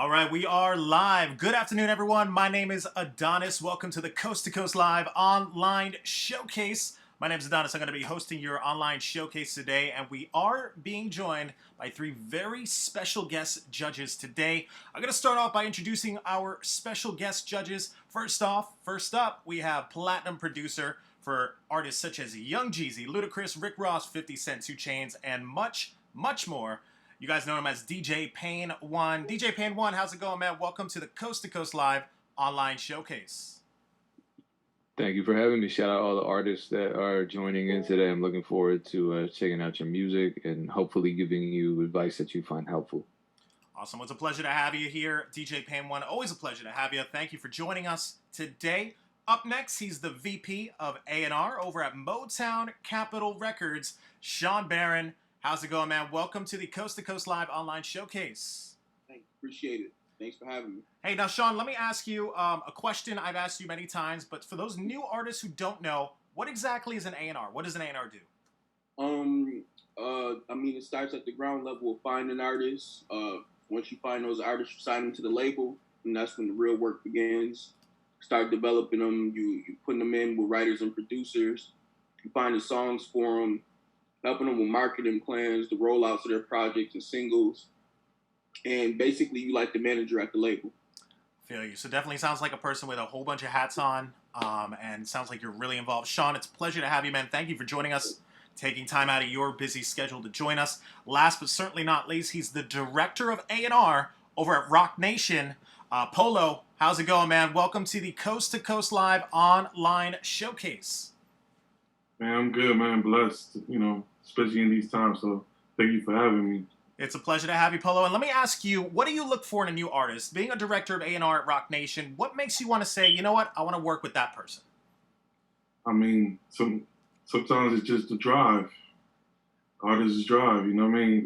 All right, we are live. Good afternoon, everyone. My name is Adonis. Welcome to the Coast to Coast Live online showcase. My name is Adonis. I'm going to be hosting your online showcase today, and we are being joined by three very special guest judges today. I'm going to start off by introducing our special guest judges. First up, we have platinum producer for artists such as Young Jeezy, LUDACRIS, Rick Ross, 50 Cent, 2 Chainz, and much, much more. You guys know him as DJ Pain One. DJ Pain One, how's it going, man? Welcome to the Coast to Coast Live online showcase. Thank you for having me. Shout out all the artists that are joining in today. I'm looking forward to checking out your music and hopefully giving you advice that you find helpful. Awesome. Well, it's a pleasure to have you here, DJ Pain One. Always a pleasure to have you. Thank you for joining us today. Up next, he's the VP of A&R over at Motown Capitol Records, SHAWN BARRON. How's it going, man? Welcome to the Coast to Coast Live online showcase. Thanks. Appreciate it. Thanks for having me. Hey, now, Sean, let me ask you a question I've asked you many times, but for those new artists who don't know, what exactly is an A&R? What does an A&R do? It starts at the ground level of finding artists. Once you find those artists, you sign them to the label, and that's when the real work begins. Start developing them. You putting them in with writers and producers. You find the songs for them, helping them with marketing plans, the rollouts of their projects and singles. And basically, you like the manager at the label. Feel you. So definitely sounds like a person with a whole bunch of hats on, and sounds like you're really involved. Sean, it's a pleasure to have you, man. Thank you for joining us, taking time out of your busy schedule to join us. Last but certainly not least, he's the director of A&R over at Rock Nation. Polo, how's it going, man? Welcome to the Coast to Coast Live online showcase. Man, I'm good, man. Blessed, especially in these times. So thank you for having me. It's a pleasure to have you, Polo. And let me ask you, what do you look for in a new artist? Being a director of A&R at Rock Nation, what makes you want to say, you know what, I want to work with that person? I mean, sometimes it's just the drive. Artists drive, you know what I mean?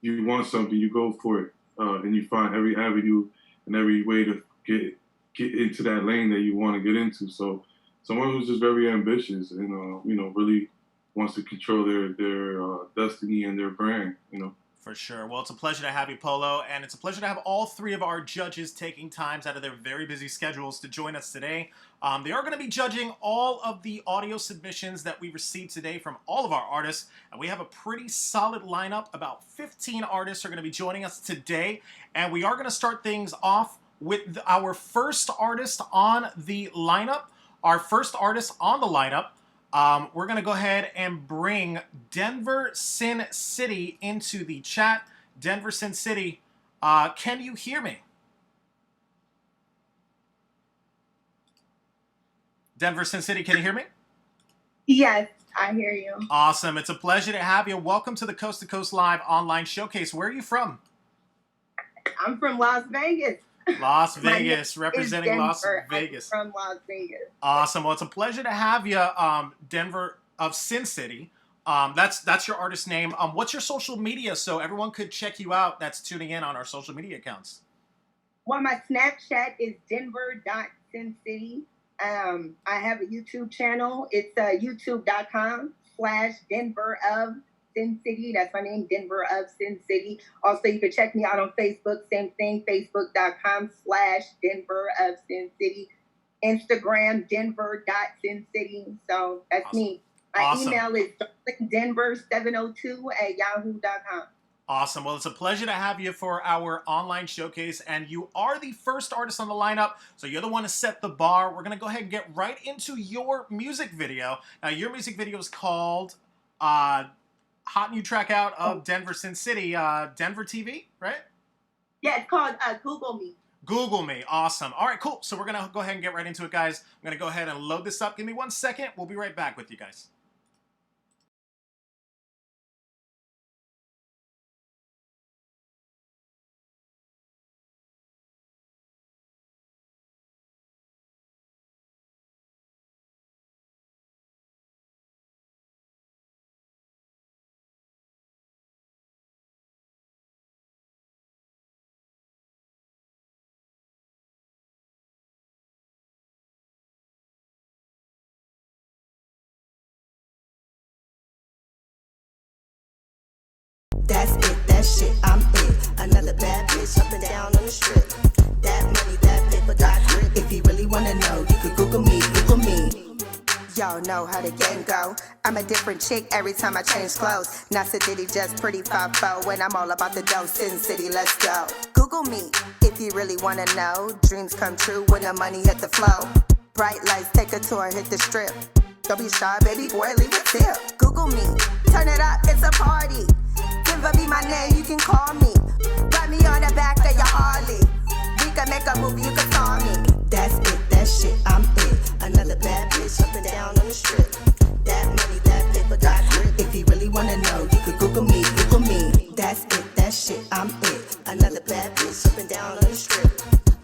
You want something, you go for it. And you find every avenue and every way to get into that lane that you want to get into. So someone who's just very ambitious and, really wants to control their destiny and their brand, For sure. Well, it's a pleasure to have you, Polo, and it's a pleasure to have all three of our judges taking times out of their very busy schedules to join us today. They are going to be judging all of the audio submissions that we received today from all of our artists, and we have a pretty solid lineup. About 15 artists are going to be joining us today, and we are going to start things off with our first artist on the lineup. Our first artist on the lineup, we're going to go ahead and bring Denver Sin City into the chat. Denver Sin City, can you hear me? Denver Sin City, can you hear me? Yes, I hear you. Awesome. It's a pleasure to have you. Welcome to the Coast to Coast Live online showcase. Where are you from? I'm from Las Vegas. Las Vegas, representing Las Vegas. I'm from Las Vegas. Awesome. Well, it's a pleasure to have you, Denver of Sin City. That's your artist name. What's your social media so everyone could check you out that's tuning in on our social media accounts? Well, my Snapchat is denver.sincity. I have a YouTube channel. It's youtube.com/Denver of Sin City. That's my name, Denver of Sin City. Also, you can check me out on Facebook. Same thing, facebook.com/Denver of Sin City. Instagram, denver.sincity. So that's awesome. me. My email is denver702@yahoo.com. Awesome. Well, it's a pleasure to have you for our online showcase, and you are the first artist on the lineup, so you're the one to set the bar. We're going to go ahead and get right into your music video. Now, your music video is called hot new track out of Denver Sin City, Denver TV, right? Yeah, it's called Google Me. Google Me. Awesome. All right, cool. So we're going to go ahead and get right into it, guys. I'm going to go ahead and load this up. Give me 1 second. We'll be right back with you guys. That's it, that shit, I'm it. Another bad bitch up and down on the strip. That money, that paper, got grip. If you really wanna know, you could Google me, Google me. Y'all know how the game go. I'm a different chick every time I change clothes. Not City, just pretty 5'4", when I'm all about the dough. Sin City, let's go. Google me if you really wanna know. Dreams come true when the money hit the flow. Bright lights, take a tour, hit the strip. Don't be shy, baby boy, leave a tip. Google me, turn it up, it's a party. Denver be my name, you can call me. Ride me on the back of your Harley. We can make a movie, you can star me. That's it, that shit, I'm it. Another bad bitch up and down on the strip. That money, that paper, got grip. If you really wanna know, you could Google me, Google me. That's it, that shit, I'm it. Another bad bitch up and down on the strip.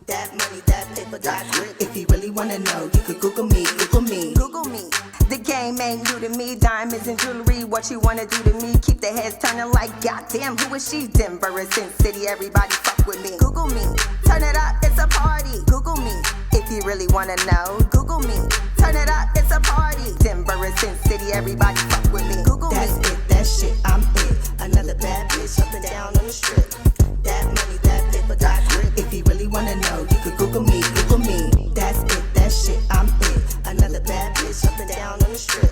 That money, that paper, got grip. If you really wanna know, you could Google me, Google me, Google me. The game ain't new to me, diamonds and jewelry. What you wanna do to me? Keep the heads turning like goddamn. Who is she? Denver is Sin City. Everybody fuck with me. Google me, turn it up, it's a party. Google me if you really wanna know. Google me, turn it up, it's a party. Denver is Sin City. Everybody fuck with me. Google me. That's it, that shit, I'm it. Another bad bitch up and down on the strip. That money, that paper, got grip. If you really wanna know, you could Google me, Google me. That's it, that shit, I'm it. Another bad bitch up and down on the strip.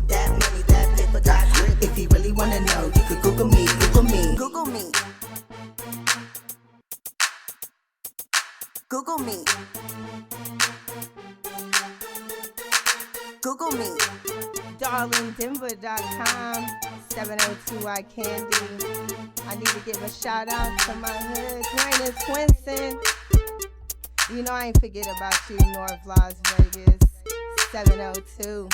That money, that paper, got grip. If you really wanna know, you could Google me, Google me, Google me. Google me. Google me. DarlingDenver.com, 702 I Candy. I need to give a shout out to my hood, Dwayne Swinson. You know I ain't forget about you, North Las Vegas, 702.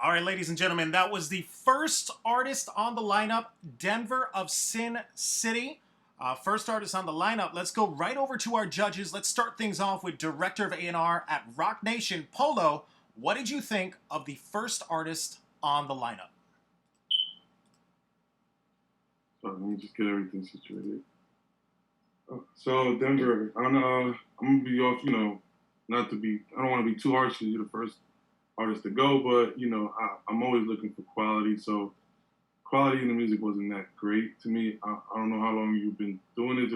All right, ladies and gentlemen, that was the first artist on the lineup, Denver of Sin City. First artist on the lineup. Let's go right over to our judges. Let's start things off with Director of A&R at Rock Nation, Polo. What did you think of the first artist on the lineup? So let me just get everything situated. So Denver, I'm gonna be off. You know, not to be. I don't want to be too harsh because you're the first artist to go, but you know, I'm always looking for quality. So quality in the music wasn't that great to me. I don't know how long you've been doing it,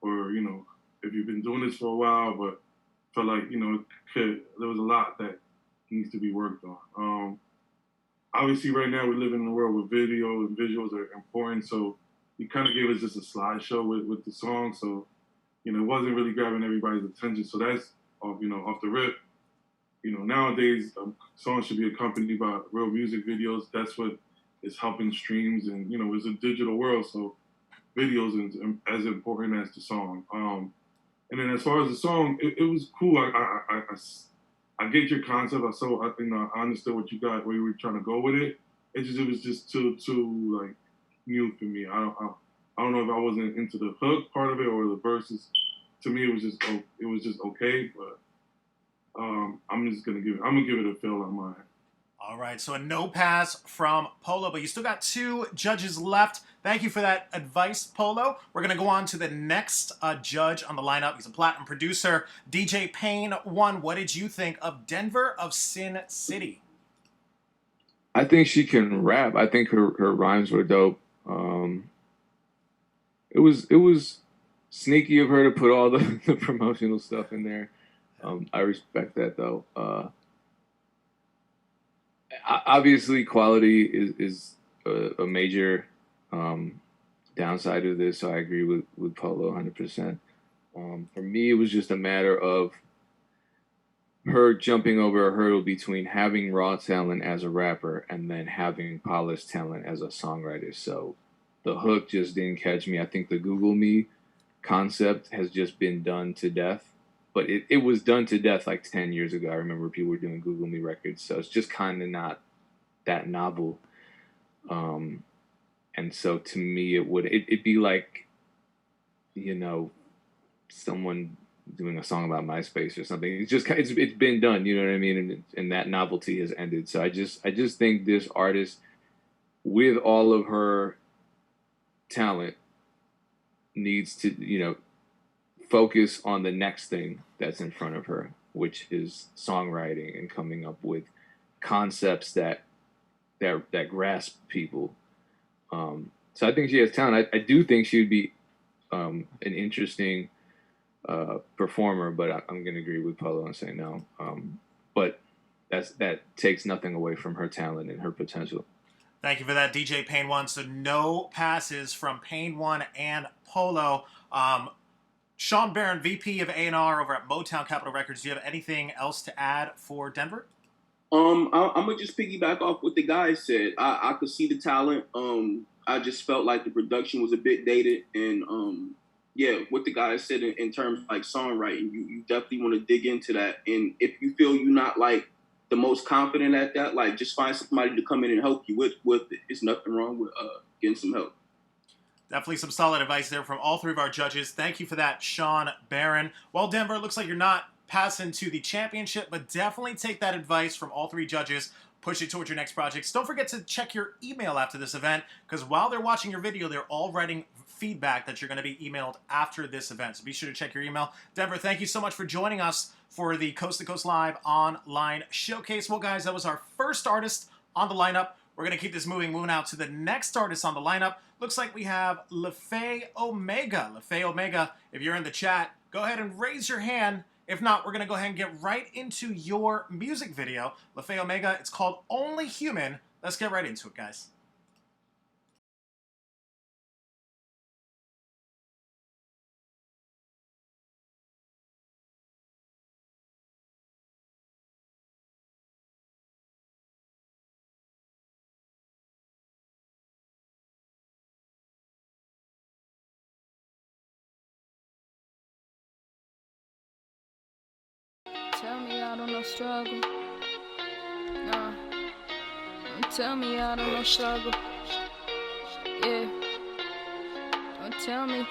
or you know, if you've been doing this for a while, but I felt like, you know, there was a lot that needs to be worked on. Obviously, right now we live in a world where video and visuals are important, so he kind of gave us just a slideshow with the song, so you know, it wasn't really grabbing everybody's attention. So that's off, you know, off the rip. You know, nowadays songs should be accompanied by real music videos. That's what is helping streams, and you know, it's a digital world, so videos is as important as the song. And then as far as the song, it was cool. I get your concept. I understood what you got, where you were trying to go with it. It was just too like new for me. I don't know if I wasn't into the hook part of it or the verses. To me, it was just okay. But I'm gonna give it a fail on mine. All right, so a no pass from Polo, but you still got two judges left. Thank you for that advice, Polo. We're going to go on to the next judge on the lineup. He's a platinum producer, DJ Payne 1. What did you think of Denver of Sin City? I think she can rap. I think her rhymes were dope. It was sneaky of her to put all the promotional stuff in there. I respect that, though. Obviously, quality is a major downside of this, so I agree with Polo 100%. For me, it was just a matter of her jumping over a hurdle between having raw talent as a rapper and then having polished talent as a songwriter. So the hook just didn't catch me. I think the Google Me concept has just been done to death. But it was done to death like 10 years ago. I remember people were doing Google Me records. So it's just kind of not that novel. And so to me, it'd be like, you know, someone doing a song about MySpace or something. It's been done, you know what I mean, and that novelty has ended. So I just think this artist, with all of her talent, needs to, you know, focus on the next thing that's in front of her, which is songwriting and coming up with concepts that grasp people. So I think she has talent. I do think she would be an interesting performer, but I'm going to agree with Polo and say no. But that takes nothing away from her talent and her potential. Thank you for that, DJ Pain One. So no passes from Pain One and Polo. Sean Barron, VP of A&R over at Motown Capitol Records. Do you have anything else to add for Denver? I'm gonna just piggyback off what the guy said. I could see the talent. I just felt like the production was a bit dated, and yeah, what the guy said in terms of like songwriting, you definitely want to dig into that. And if you feel you're not like the most confident at that, like just find somebody to come in and help you with it. There's nothing wrong with getting some help. Definitely some solid advice there from all three of our judges. Thank you for that, Sean Barron. Well, Denver, it looks like you're not passing to the championship, but definitely take that advice from all three judges. Push it towards your next projects. Don't forget to check your email after this event, because while they're watching your video, they're all writing feedback that you're going to be emailed after this event. So be sure to check your email. Denver, thank you so much for joining us for the Coast to Coast Live online showcase. Well, guys, that was our first artist on the lineup. We're going to keep this moving out to the next artist on the lineup. Looks like we have LaFay Omega. LaFay Omega, if you're in the chat, go ahead and raise your hand. If not, we're going to go ahead and get right into your music video. LaFay Omega, it's called Only Human. Let's get right into it, guys. Tell me I don't know struggle. Nah. Don't tell me I don't know struggle. Yeah. Don't tell me.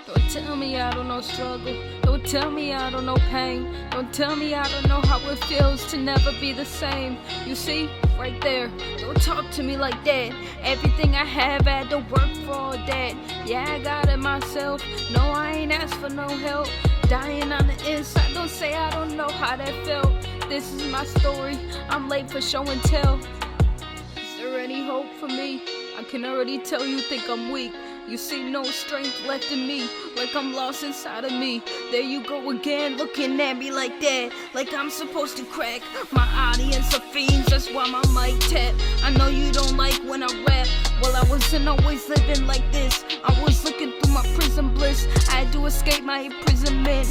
Don't tell me I don't know struggle. Don't tell me I don't know pain. Don't tell me I don't know how it feels to never be the same. You see, right there. Don't talk to me like that. Everything I have, I had to work for all that. Yeah, I got it myself. No, I ain't asked for no help. Dying on the inside, don't say I don't know how that felt. This is my story, I'm late for show and tell. Is there any hope for me? I can already tell you think I'm weak. You see no strength left in me, like I'm lost inside of me. There you go again, looking at me like that, like I'm supposed to crack. My audience of fiends, that's why my mic tap. I know you don't like when I rap. Well, I wasn't always living like this. I was looking through my prison bliss. I had to escape my imprisonment.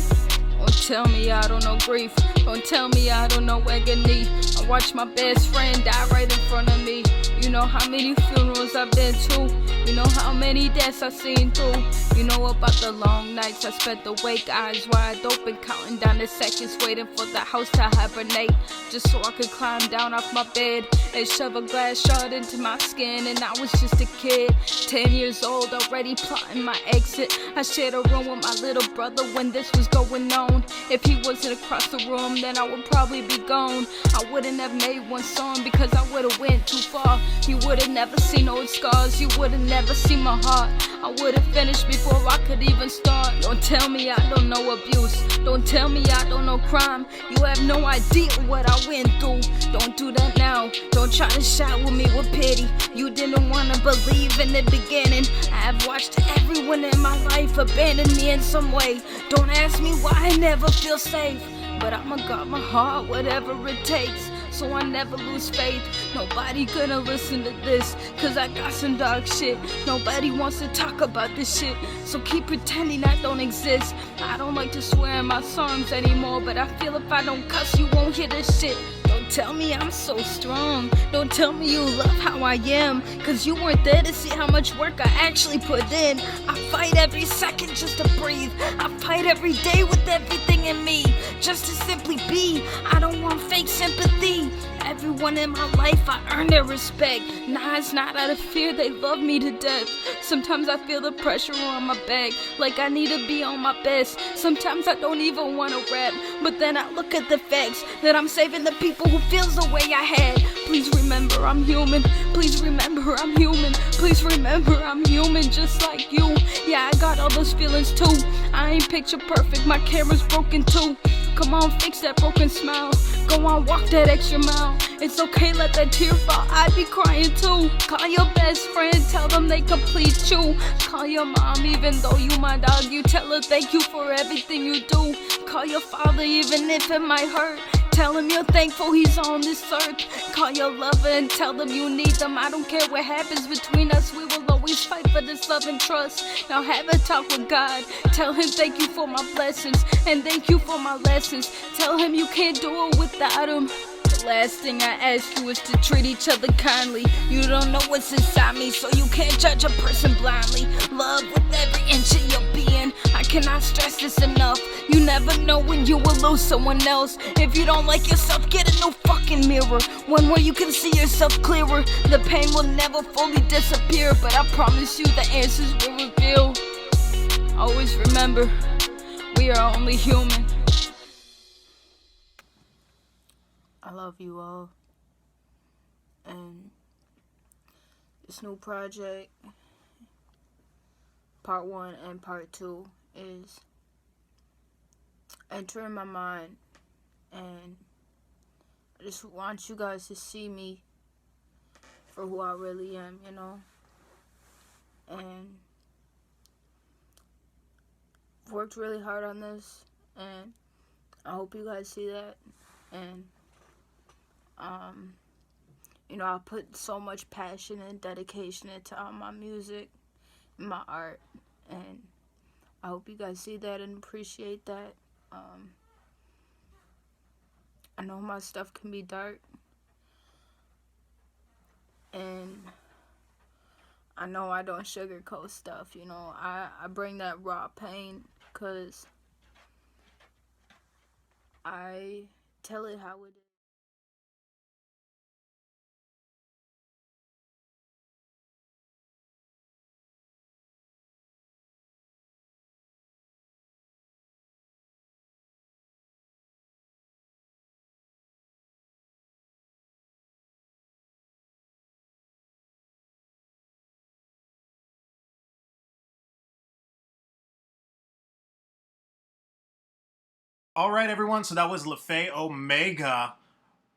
Don't tell me I don't know grief. Don't tell me I don't know agony. I watched my best friend die right in front of me. You know how many funerals I've been to. You know how many deaths I've seen through. You know about the long nights I spent awake, eyes wide open, counting down the seconds, waiting for the house to hibernate, just so I could climb down off my bed and shove a glass shard into my skin. And I was just a kid, 10 years old, already plotting my exit. I shared a room with my little brother when this was going on. If he wasn't across the room, then I would probably be gone. I wouldn't have made one song because I would've went too far. You would've never seen old scars, you would've never seen my heart. I would've finished before I could even start. Don't tell me I don't know abuse. Don't tell me I don't know crime. You have no idea what I went through. Don't do that now. Don't try to shower me with pity. You didn't wanna believe in the beginning. I've watched everyone in my life abandon me in some way. Don't ask me why I never feel safe, but I'ma guard my heart whatever it takes, so I never lose faith. Nobody gonna listen to this, cause I got some dark shit. Nobody wants to talk about this shit, so keep pretending I don't exist. I don't like to swear in my songs anymore, but I feel if I don't cuss you won't hear this shit. Don't tell me I'm so strong. Don't tell me you love how I am, cause you weren't there to see how much work I actually put in. I fight every second just to breathe. I fight every day with everything in me, just to simply be. I don't want fake sympathy. Everyone in my life, I earn their respect. Nah, it's not out of fear, they love me to death. Sometimes I feel the pressure on my back, like I need to be on my best. Sometimes I don't even want to rap, but then I look at the facts, that I'm saving the people who feels the way I had. Please remember I'm human, please remember I'm human, please remember I'm human just like you. Yeah, I got all those feelings too. I ain't picture perfect, my camera's broken too. Come on, fix that broken smile. Go on, walk that extra mile. It's okay, let that tear fall, I'd be crying too. Call your best friend, tell them they complete you. Call your mom, even though you might argue. Tell her thank you for everything you do. Call your father, even if it might hurt. Tell him you're thankful he's on this earth. Call your lover and tell them you need them. I don't care what happens between us, we will always fight for this love and trust. Now have a talk with God. Tell him thank you for my blessings, and thank you for my lessons. Tell him you can't do it without him. The last thing I ask you is to treat each other kindly. You don't know what's inside me, so you can't judge a person blindly. Love with every inch of your being. I cannot stress this enough. You never know when you will lose someone else. If you don't like yourself, get a new fucking mirror, one where you can see yourself clearer. The pain will never fully disappear, but I promise you the answers will reveal. Always remember, we are only human. I love you all. And this new project, part 1 and part 2, is entering my mind, and I just want you guys to see me for who I really am, you know. And I've worked really hard on this, and I hope you guys see that. And you know, I put so much passion and dedication into all my music and my art, and I hope you guys see that and appreciate that. I know my stuff can be dark, and I know I don't sugarcoat stuff, you know. I bring that raw pain, because I tell it how it is. All right, everyone. So that was LaFay Omega.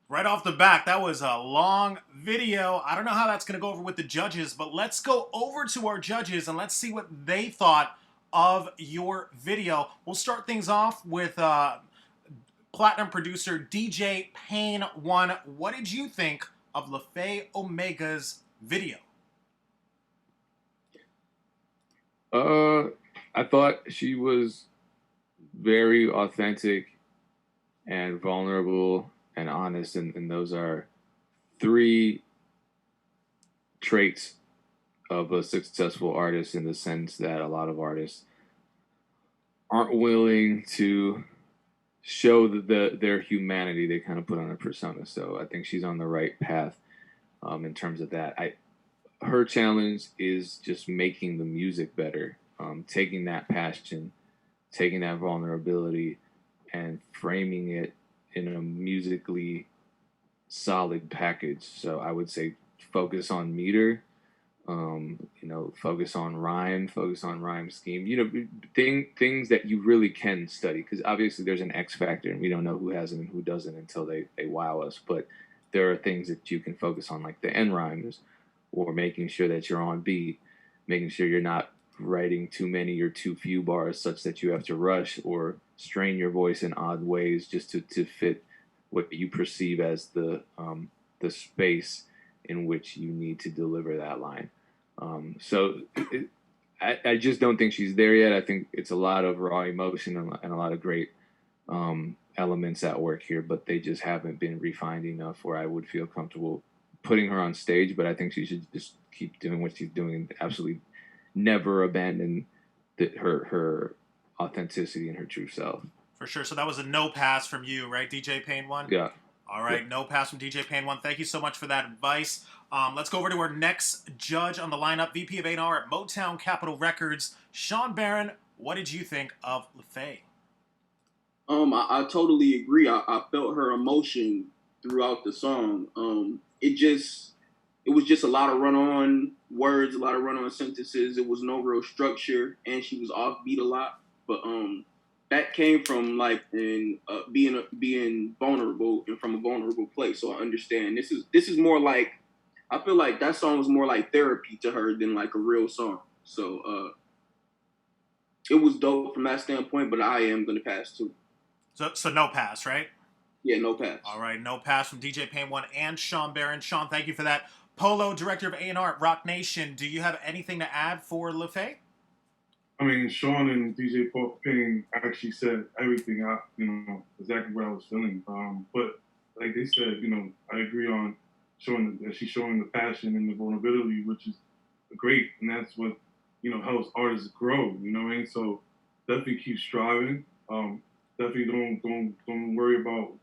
Right off the back, that was a long video. I don't know how that's going to go over with the judges, but let's go over to our judges and let's see what they thought of your video. We'll start things off with platinum producer DJ Payne 1. What did you think of LaFay Omega's video? I thought she was very authentic and vulnerable and honest, and those are 3 traits of a successful artist, in the sense that a lot of artists aren't willing to show their humanity. They kind of put on a persona. So I think she's on the right path in terms of that. Her challenge is just making the music better, taking that passion, taking that vulnerability, and framing it in a musically solid package. So I would say focus on meter, you know, focus on rhyme scheme, you know, things that you really can study, because obviously there's an X factor and we don't know who has it and who doesn't until they wow us. But there are things that you can focus on, like the end rhymes, or making sure that you're on beat, making sure you're not writing too many or too few bars such that you have to rush or strain your voice in odd ways just to fit what you perceive as the space in which you need to deliver that line. I just don't think she's there yet. I think it's a lot of raw emotion and a lot of great elements at work here, but they just haven't been refined enough where I would feel comfortable putting her on stage. But I think she should just keep doing what she's doing and absolutely never abandon her authenticity and her true self. For sure. So that was a no pass from you, right, DJ Payne 1? Yeah. All right, no pass from DJ Payne 1. Thank you so much for that advice. Let's go over to our next judge on the lineup, VP of A&R at Motown Capitol Records, Shawn Barron. What did you think of LaFay? I totally agree. I felt her emotion throughout the song. It was just a lot of run-on words, a lot of run-on sentences. It was no real structure, and she was offbeat a lot. But that came from like being vulnerable and from a vulnerable place. So I understand. This is more like, I feel like that song was more like therapy to her than like a real song. So it was dope from that standpoint. But I am gonna pass too. So no pass, right? Yeah, no pass. All right, no pass from DJ Payne 1 and Shawn Barron. Shawn, thank you for that. Polo, Director of A&R at Rock Nation, do you have anything to add for LaFay? I mean, Shawn and DJ Payne actually said everything out, exactly what I was feeling. But like they said, I agree on showing that she's showing the passion and the vulnerability, which is great, and that's what helps artists grow. You know what I mean? So definitely keep striving. Definitely don't worry about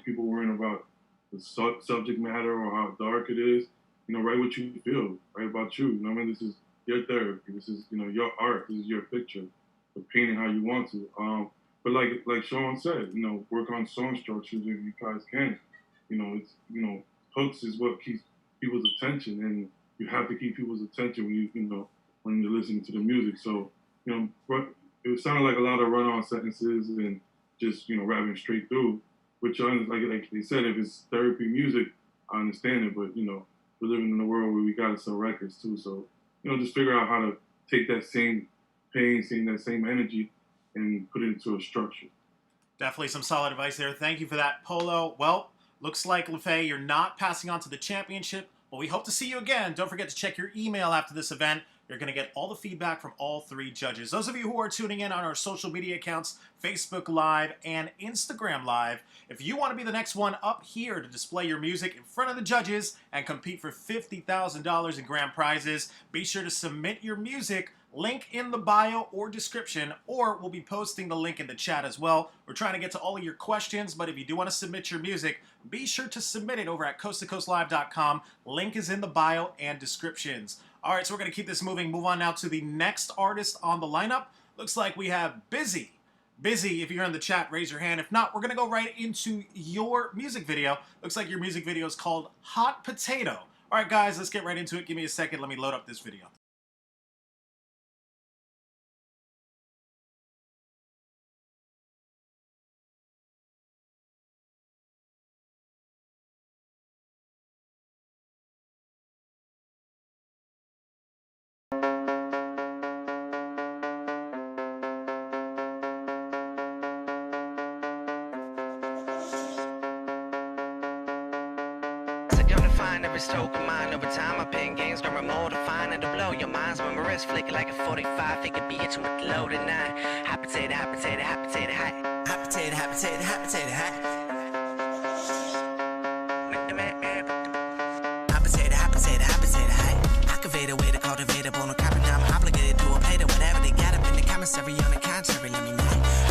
people worrying about the subject matter or how dark it is. Write what you feel. Write about you. I mean, this is your therapy. This is your art. This is your picture. Of painting how you want to. But like Shawn said, work on song structures if you guys can. It's hooks is what keeps people's attention, and you have to keep people's attention when you're listening to the music. So it sounded like a lot of run-on sentences and just rapping straight through. Which like they said, if it's therapy music, I understand it. But we're living in a world where we gotta sell records too. So just figure out how to take that same pain, that same energy, and put it into a structure. Definitely some solid advice there. Thank you for that, Polo. Well, looks like LaFay, you're not passing on to the championship, but we hope to see you again. Don't forget to check your email after this event. You're going to get all the feedback from all three judges. Those of you who are tuning in on our social media accounts, Facebook Live and Instagram Live, if you want to be the next one up here to display your music in front of the judges and compete for $50,000 in grand prizes, be sure to submit your music. Link in the bio or description, or we'll be posting the link in the chat as well. We're trying to get to all of your questions, but if you do want to submit your music, be sure to submit it over at coasttocoastlive.com. Link is in the bio and descriptions. All right, so we're going to keep this moving. Move on now to the next artist on the lineup. Looks like we have Busy. Busy, if you're in the chat, raise your hand. If not, we're going to go right into your music video. Looks like your music video is called Hot Potato. All right, guys, let's get right into it. Give me a second. Let me load up this video. Every stroke of mine over time, I pen games, no remote to find and to blow your minds. When my wrist flick like a 45, think it be itching with the load at night. Hot potato, hot potato, hot potato, hot. Hot potato, hot potato, hot potato, hot. Hot potato, hot potato, hot potato, hot. Activated way to cultivate up on a copy. Now I'm obligated to a pay to whatever they got up in the commissary on the contrary. Let me know.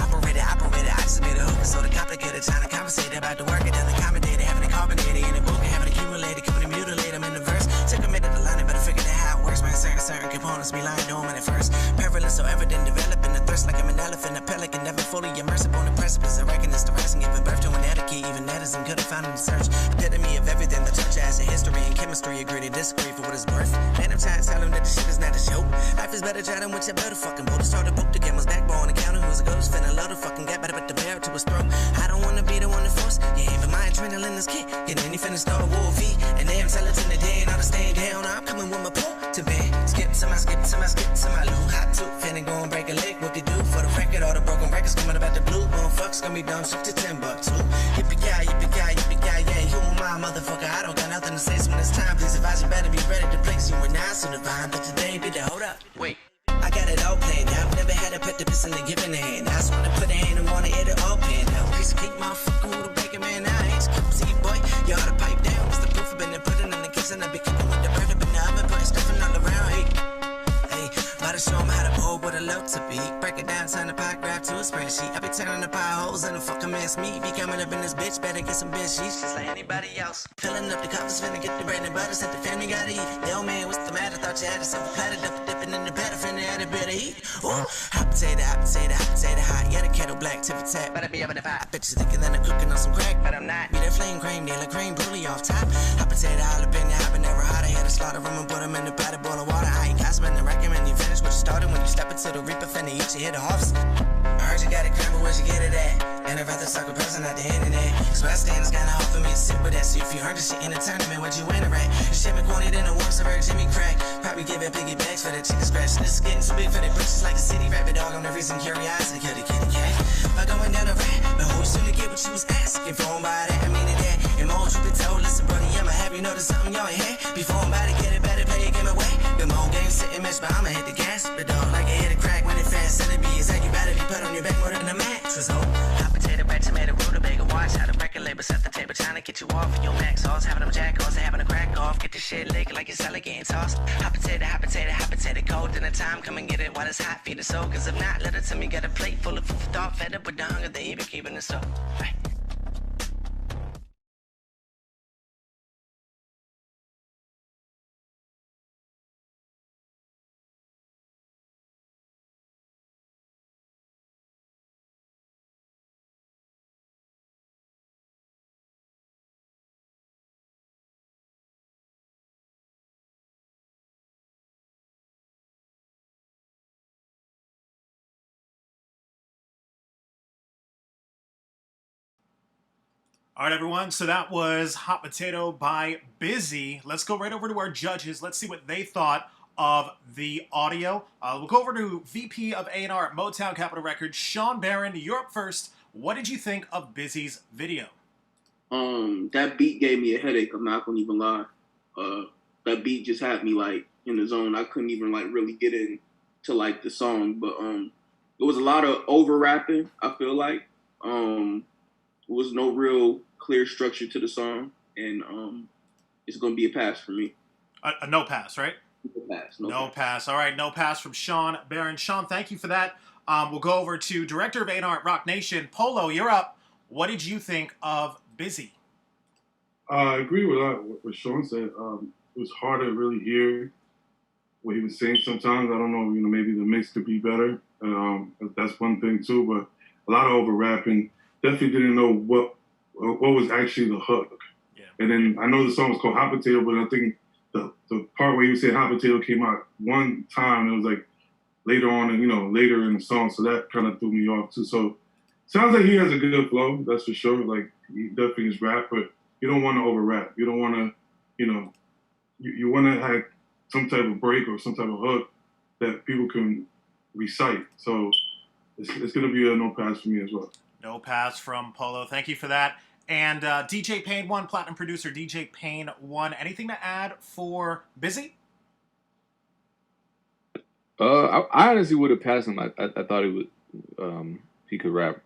Operator, I just made a hook, so the complicated trying to conversate about the work and then accommodated, having it carbonated in a book, having accumulated, coming to mutilate them in the verse. Took a minute to line it, better figure out how it works. Man, certain components be lying dormant at first. Perilous, so evident, developing the thirst like I'm an elephant, a pelican, never fully immersed upon the precipice. I reckon it's the rising, giving birth to an etiquette. Even Edison could have found in the search. Epitome of everything, the touch as a history and chemistry. Agree to disagree for what it's worth. And I'm trying to tell him that the shit is not a show. Life is better, try them with your better fucking boat. Start a book to get my backbone. The counter who's a ghost, finna load of fucking get better, but the bear to his throat. I don't wanna be the one to force. Yeah, but my adrenaline is kick. And then he finna start a war V. And then tell it in the day and I'll stay down. I'm coming with my pull to bed. Skip to my loo. Hot tooth, finna go and break a leg. What they do for the record? All the broken records coming about the blue. Bone fucks gonna be done, shift to $10 too. Yippee-ki-yay, yeah. You my motherfucker, I don't got nothing to say. So when it's time, please advise you better be ready to place you. We're not soon to find, but today be the hold up. Wait. I got it all planned out. Never had a pet to piss in the giving hand. I just wanna put a hand and wanna hit it all pan. up to beat. Break it down, turn the pie graph to a spreadsheet. I be turning the pie holes in the fucking mince meat. Be coming up in this bitch, better get some bitch sheets just like anybody else. Filling up the coffers, finna get the bread and butter, said the family gotta eat. Yo man, what's the matter? Thought you had a simple platter, dipping in the batter, finna add a bit of heat. Ooh, hot potato, hot potato, hot potato, hot. Yeah, the kettle black, tip for tap, better be up in the pot. I bet you thinking that I'm cooking on some crack, but I'm not. Be that flame cream, dealer cream, brulee off top. Hot potato, all up in your hop, and never hot. I had to slaughter them and put them in the pot, a boil of water. I ain't gossiping and recommend you finish what you started. When you step into the reaper, finna eat, you hit the harvest. I heard you got it crammed, but where'd you get it at? And I'd rather suck a person at the internet. So I stand, it's kinda hard for me to sit with that. So if you heard this shit in the tournament, what'd you win it right? You shit me corny, then the worst, I heard Jimmy crack. Probably give it piggybacks for that chicken scratch. This is getting too big for the britches like a city rabbit dog. I'm the reason curiosity kill the kitty cat. By going down the rat, but who soon to get what you was asking for? By that, I mean it that. And more truth be told, listen, brother, I'ma have you know there's something y'all ain't had. Before I'm about to get it, better play your game away. The more games sit and match, but I'ma hit the gas. But dog, like I hit a crack when it fast. Said it be exact, you better be put on your back more than a mattress. Oh, hot potato, red tomato, rutabaga, watch how the record label set the table, trying to get you off of your max sauce. Having them jack offs, having a crack off. Get the shit licked like it's salad getting tossed. Hot potato, hot potato, hot potato, cold. Then the time come and get it while it's hot, feed the soul. Cause if not, let it to me, got a plate full of food for thought. Fed up with the hunger, they even keeping it so. Right. All right, everyone. So that was Hot Potato by Busy. Let's go right over to our judges. Let's see what they thought of the audio. We'll go over to VP of A&R at Motown Capitol Records, Sean Barron. You're up first. What did you think of Busy's video? That beat gave me a headache. I'm not gonna even lie. That beat just had me like in the zone. I couldn't even like really get into like the song, but there was a lot of over rapping. I feel like there was no real clear structure to the song, and it's gonna be a pass for me. A no pass, right? No pass. All right, no pass from Sean Barron. Sean, thank you for that. We'll go over to Director of A&R at Rock Nation, Polo. You're up. What did you think of Busy? I agree with what Sean said. It was hard to really hear what he was saying sometimes. I don't know, maybe the mix could be better. That's one thing too, but a lot of over rapping. Definitely didn't know what was actually the hook. Yeah. And then I know the song was called Hot Potato, but I think the part where he was saying Hot Potato came out one time. It was like later on, later in the song, so that kind of threw me off too. So sounds like he has a good flow, that's for sure. Like he definitely is rap, but you don't want to over rap. You don't want to, you want to have some type of break or some type of hook that people can recite. So it's going to be a no pass for me as well. No pass from Polo. Thank you for that. And DJ Payne 1, platinum producer DJ Payne 1. Anything to add for Busy? I honestly would have passed him. I thought he could rap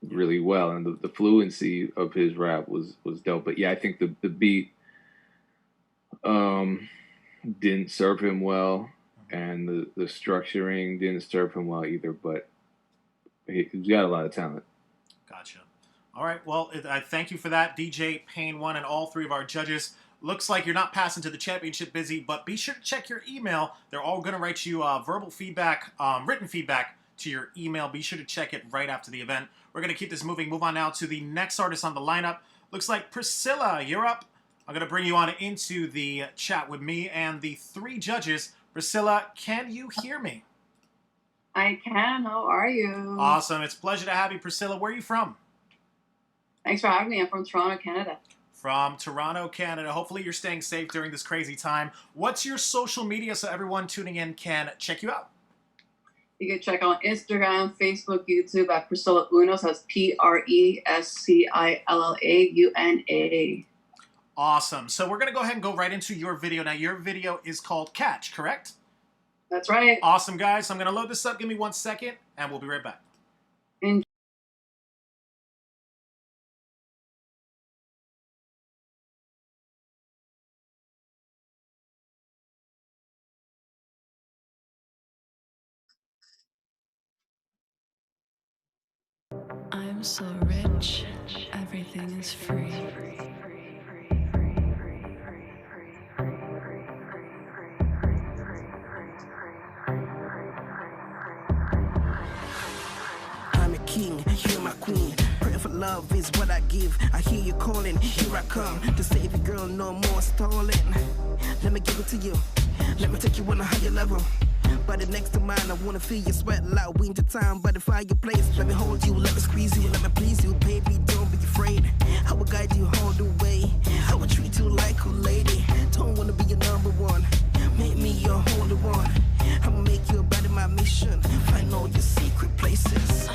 really well, and the fluency of his rap was dope. But yeah, I think the beat didn't serve him well, and the structuring didn't serve him well either. But he's got a lot of talent. Gotcha. All right. Well, I thank you for that, DJ Payne 1, and all three of our judges. Looks like you're not passing to the championship, Busy, but be sure to check your email. They're all going to write you verbal feedback, written feedback to your email. Be sure to check it right after the event. We're going to keep this moving. Move on now to the next artist on the lineup. Looks like Priscilla, you're up. I'm going to bring you on into the chat with me and the three judges. Priscilla, can you hear me? I can. How are you? Awesome. It's a pleasure to have you, Priscilla. Where are you from? Thanks for having me. I'm from Toronto, Canada. From Toronto, Canada. Hopefully you're staying safe during this crazy time. What's your social media so everyone tuning in can check you out? You can check on Instagram, Facebook, YouTube at Priscilla Unos. That's PRESCILLAUNA. Awesome. So we're going to go ahead and go right into your video. Now, your video is called Catch, correct? That's right. Awesome, guys. So I'm going to load this up. Give me 1 second, and we'll be right back. I'm so rich, everything is free. I'm a king, you're my queen. Pray for love is what I give. I hear you calling, here I come to save you, girl. No more stalling. Let me give it to you. Let me take you on a higher level. Body next to mine, I wanna feel your sweat like winter time by the fireplace. Let me hold you, let me squeeze you, let me please you, baby. Don't be afraid. I will guide you all the way. I will treat you like a lady. Don't wanna be your number one. Make me your holy one. I'ma make you a body my mission. Find all your secret places.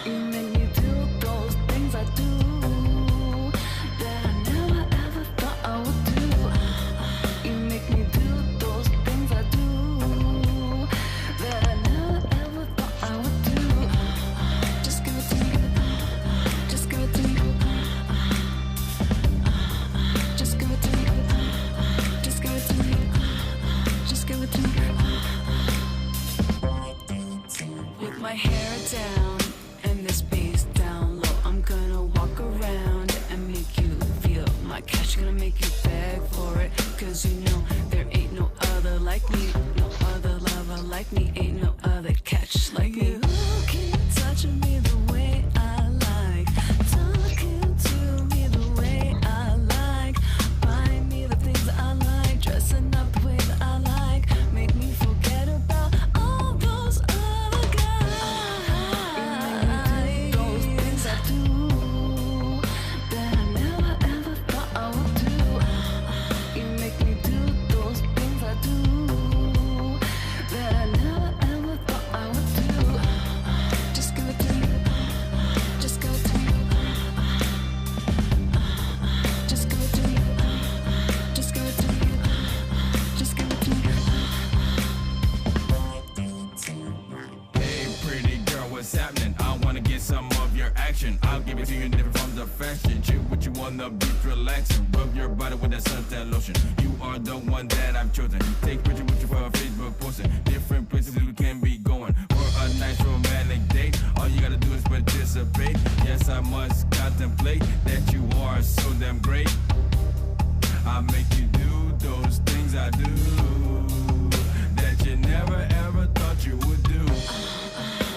You make me do those things I do that I never ever thought I would do. You make me do those things I do that I never ever thought I would do. Just give it to me. Just give it to me. Just give it to me. Just give it to me. Just give it to me. With my hair down and this bass down low, I'm gonna walk around and make you feel my catch. Gonna make you beg for it, cause you know there ain't no other like me. No other lover like me, ain't no other catch like me. You keep touching me the way I like, talking to me the way I like, buying me the things I like, dressing up the way that I like, make me forget about all those other guys. Those things I do that I never ever thought I would do. You make me do those things I do that I never ever thought I would do. Just give it to me. Just give it to me. Just give it to me. Just give it to me. Just give it to me. Hey, pretty girl, what's happening? I wanna get some of your action. I'll give it to you in different forms of fashion. Chill what you want, the beach relaxing. Rub your body with that suntan lotion. You are the one that I've chosen. Take picture with you for a Facebook posting. Different places we can be going for a nice romantic date. All you gotta do is participate. Yes, I must contemplate that you are so damn great. I make you do those things I do that you never ever thought you would do.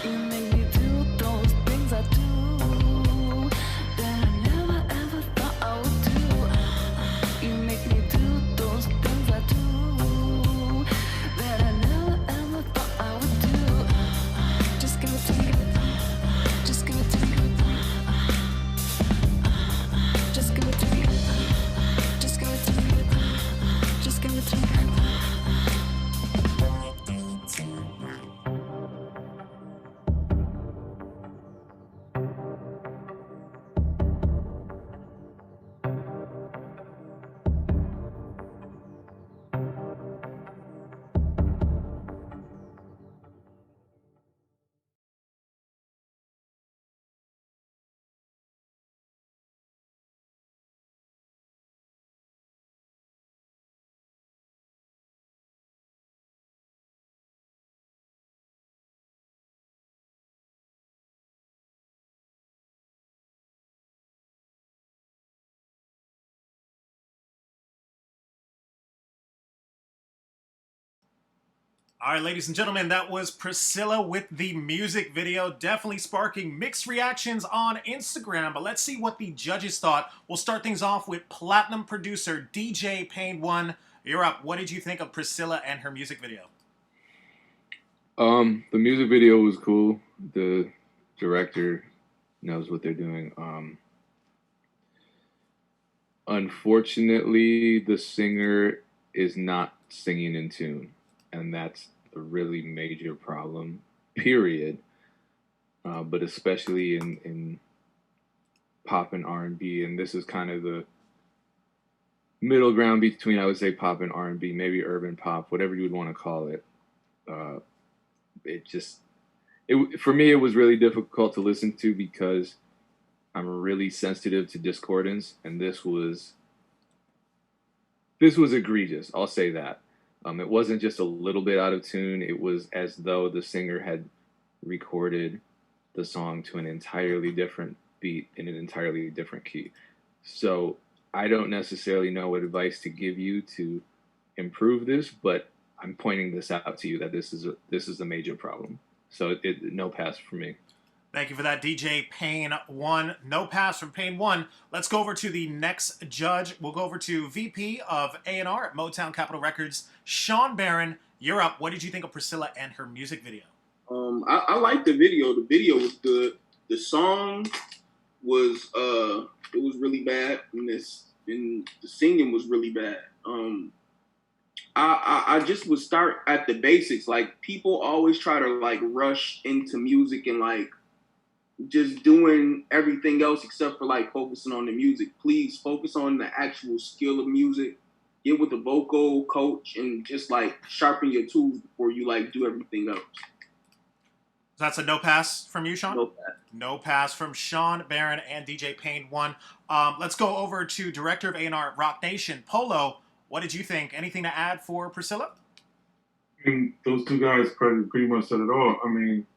You make me do those things I do that I never ever thought I would do. You make me do those things I do that I never ever thought I would do. Just give it to me. Just give it to me. Just give it to me. Just give it to me. Just give it to me. All right, ladies and gentlemen, that was Priscilla with the music video, definitely sparking mixed reactions on Instagram. But let's see what the judges thought. We'll start things off with platinum producer DJ Pain One. You're up. What did you think of Priscilla and her music video? The music video was cool. The director knows what they're doing. Unfortunately, the singer is not singing in tune, and that's a really major problem, period. But especially in pop and R&B, and this is kind of the middle ground between, I would say, pop and R&B, maybe urban pop, whatever you would want to call it. For me, it was really difficult to listen to because I'm really sensitive to discordance, and this was egregious. I'll say that. It wasn't just a little bit out of tune. It was as though the singer had recorded the song to an entirely different beat in an entirely different key. So I don't necessarily know what advice to give you to improve this, but I'm pointing this out to you that this is a major problem. So no pass for me. Thank you for that, DJ Payne 1. No pass from Payne 1. Let's go over to the next judge. We'll go over to VP of A&R at Motown Capitol Records, Sean Barron. You're up. What did you think of Priscilla and her music video? I liked the video. The video was good. The song was it was really bad, and the singing was really bad. I just would start at the basics. Like, people always try to like rush into music and like just doing everything else except for like focusing on the music. Please focus on the actual skill of music. Get with a vocal coach and just like sharpen your tools before you like do everything else. That's a no pass from you, Sean? No pass. No pass from Sean Barron and DJ Payne 1. Let's go over to Director of A&R at Rock Nation, Polo. What did you think? Anything to add for Priscilla? I mean, those two guys pretty much said it all. I mean,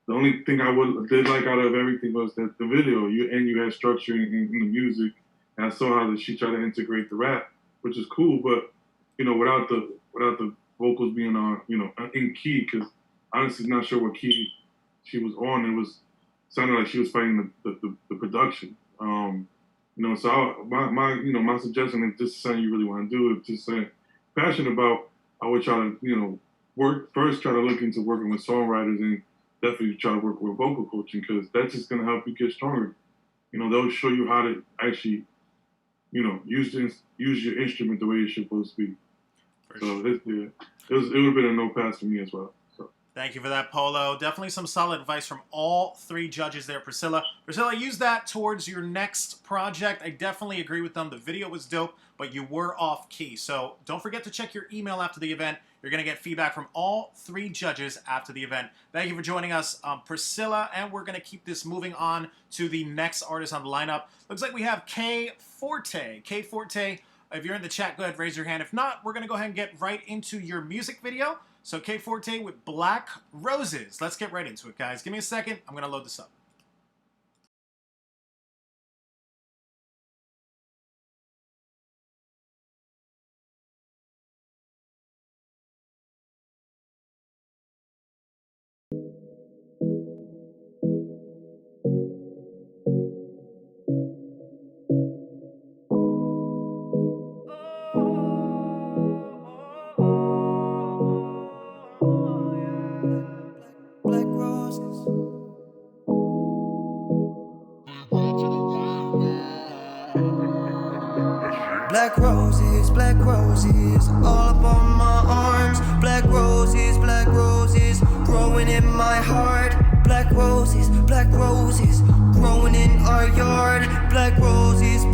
the only thing I did like out of everything was that the video. You had structure in the music, and I saw how she tried to integrate the rap, which is cool. But without the vocals being on, in key, because honestly, not sure what key she was on. It sounded like she was fighting the production. So my suggestion, if this is something you really want to do, if just saying passionate about, I would try to try to look into working with songwriters and definitely try to work with vocal coaching, because that's just going to help you get stronger. They'll show you how to actually, use your instrument the way it's supposed to be. So it would have been a no pass for me as well. Thank you for that, Polo. Definitely some solid advice from all three judges there, Priscilla. Priscilla, use that towards your next project. I definitely agree with them. The video was dope, but you were off key. So don't forget to check your email after the event. You're going to get feedback from all three judges after the event. Thank you for joining us, Priscilla, and we're going to keep this moving on to the next artist on the lineup. Looks like we have K Forte. K Forte, if you're in the chat, go ahead, raise your hand. If not, we're going to go ahead and get right into your music video. So K Forte with Black Roses. Let's get right into it, guys. Give me a second. I'm going to load this up. Black roses, all up on my arms. Black roses, growing in my heart. Black roses, growing in our yard. Black roses,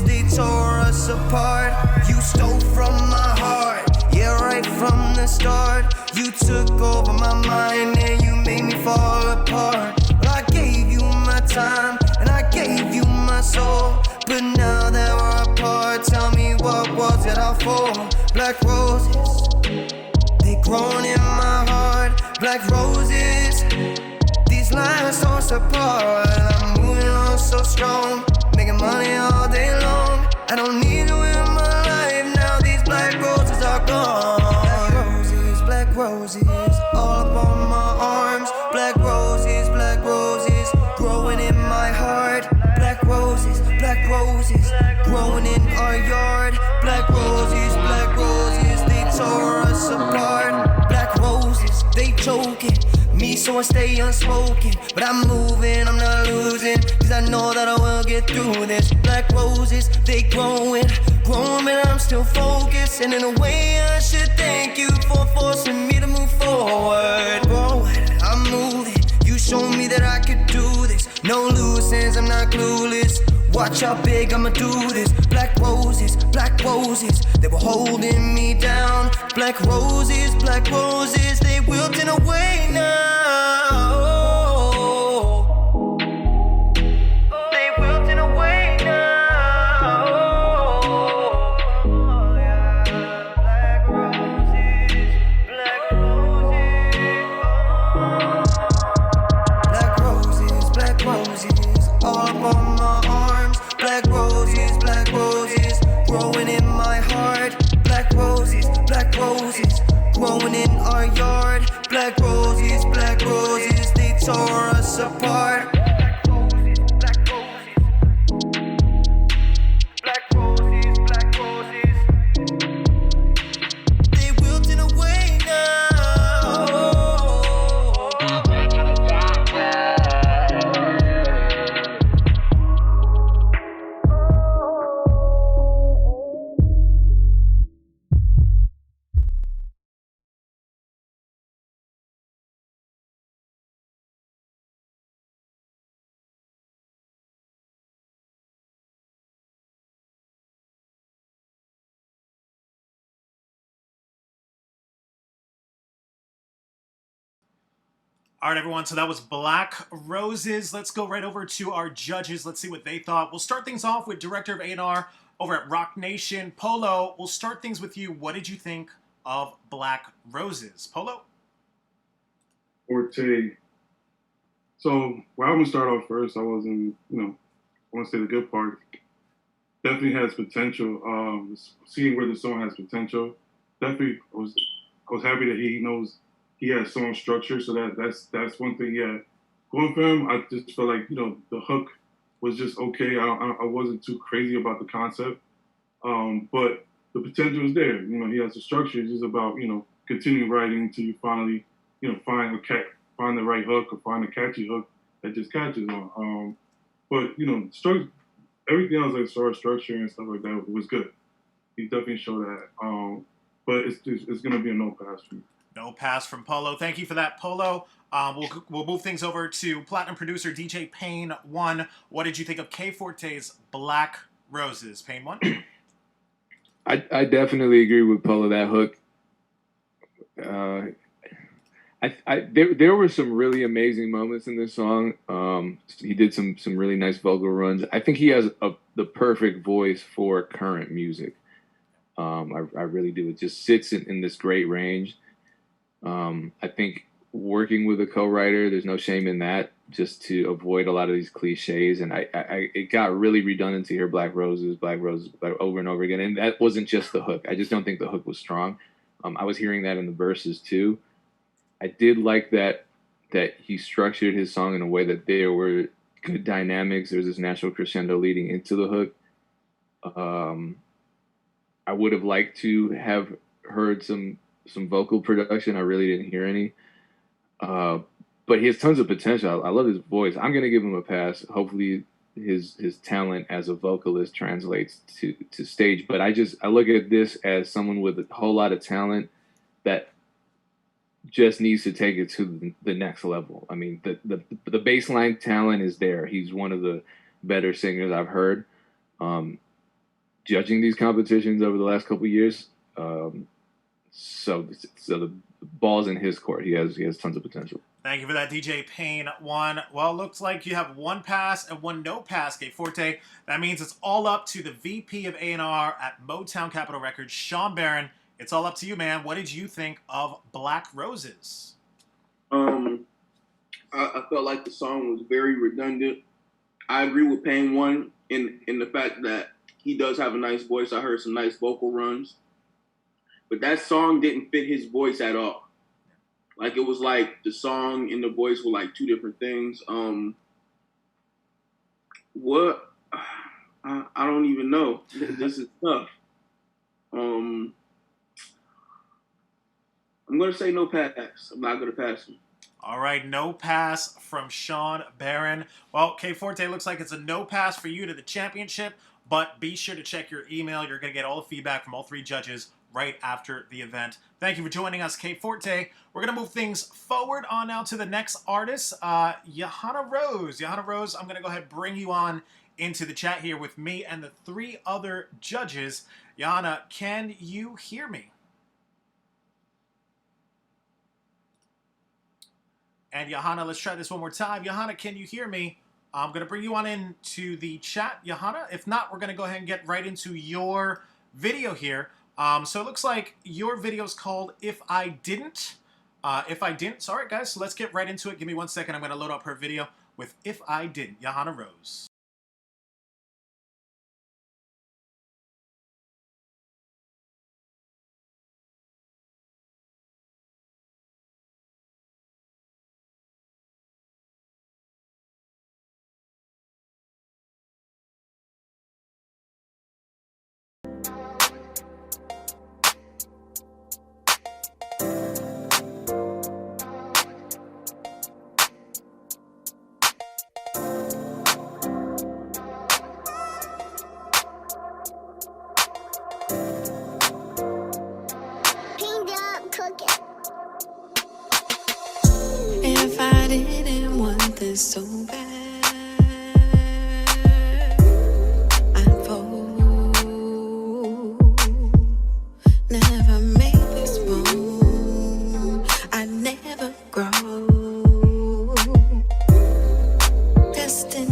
they tore us apart. You stole from my heart, yeah, right from the start. You took over my mind and you made me fall apart. But I gave you my time and I gave you my soul. But now that we're apart, tell me what was it all for? Black roses, they grown in my heart. Black roses, these lines tore us apart. I'm moving on so strong, making money all day long. I don't need you in my life now, these black roses are gone. Black roses, all up on my arms. Black roses, growing in my heart. Black roses, growing in our yard. Black roses, they tore us apart. Black roses, they choking me, so I stay unspoken. But I'm moving, I'm not losing, cause I know that I will get through this. Black roses, they growing, but I'm still focused. And in a way I should thank you for forcing me to move forward. I'm moving, you showed me that I could do this. No loose ends, I'm not clueless. Watch how big I'ma do this. Black roses, they were holding me down. Black roses, they wilting away now. They wilting away now. Black roses, growing in our yard. Black roses, they tore us apart. They wilted away now. All right, everyone, so that was Black Roses. Let's go right over to our judges. Let's see what they thought. We'll start things off with Director of A&R over at Rock Nation. Polo, we'll start things with you. What did you think of Black Roses? Polo? Forte. So, well, I'm going to start off first. I wasn't, I want to say the good part. Definitely has potential. Seeing where the song has potential. Definitely, I was happy that he knows he has song structure, so that's one thing. Yeah, going for him, I just felt like the hook was just okay. I wasn't too crazy about the concept, but the potential is there. He has the structure. It's just about continuing writing until you finally find the right hook or find a catchy hook that just catches on. But everything else as far as structure and stuff like that was good. He definitely showed that. But it's gonna be a no pass for me. No pass from Polo. Thank you for that, Polo. We'll move things over to Platinum producer DJ Payne 1. What did you think of K Forte's Black Roses? Payne 1? I definitely agree with Polo. That hook. There were some really amazing moments in this song. He did some really nice vocal runs. I think he has the perfect voice for current music. I really do. It just sits in this great range. I think working with a co-writer, there's no shame in that, just to avoid a lot of these cliches. And it got really redundant to hear Black Roses over and over again. And that wasn't just the hook. I just don't think the hook was strong. I was hearing that in the verses too. I did like that he structured his song in a way that there were good dynamics. There's this natural crescendo leading into the hook. I would have liked to have heard some vocal production. I really didn't hear any. But he has tons of potential. I love his voice. I'm going to give him a pass. Hopefully his talent as a vocalist translates to stage. But I look at this as someone with a whole lot of talent that just needs to take it to the next level. I mean, the baseline talent is there. He's one of the better singers I've heard. Judging these competitions over the last couple of years, so the ball's in his court. He has tons of potential. Thank you for that, DJ Payne 1. Well, looks like you have one pass and one no pass, K Forte. That means it's all up to the VP of A&R at Motown Capitol Records, Sean Barron. It's all up to you, man. What did you think of Black Roses? I felt like the song was very redundant. I agree with Payne 1 in the fact that he does have a nice voice. I heard some nice vocal runs. But that song didn't fit his voice at all. Like, it was like the song and the voice were like two different things. What? I don't even know. This is tough. I'm going to say no pass. I'm not going to pass him. All right, no pass from Sean Barron. Well, K Forte, looks like it's a no pass for you to the championship, but be sure to check your email. You're going to get all the feedback from all three judges right after the event. Thank you for joining us, K Forte. We're going to move things forward on now to the next artist, Johanna Rose. Johanna Rose, I'm going to go ahead and bring you on into the chat here with me and the three other judges. Johanna, can you hear me? And Johanna, let's try this one more time. Johanna, can you hear me? I'm going to bring you on into the chat, Johanna. If not, we're going to go ahead and get right into your video here. So it looks like your video is called If I Didn't. If I Didn't. Sorry, guys. So let's get right into it. Give me 1 second. I'm going to load up her video with If I Didn't, Johanna Rose. is so bad. I'd fold. Never make this move. I'd never grow. Destiny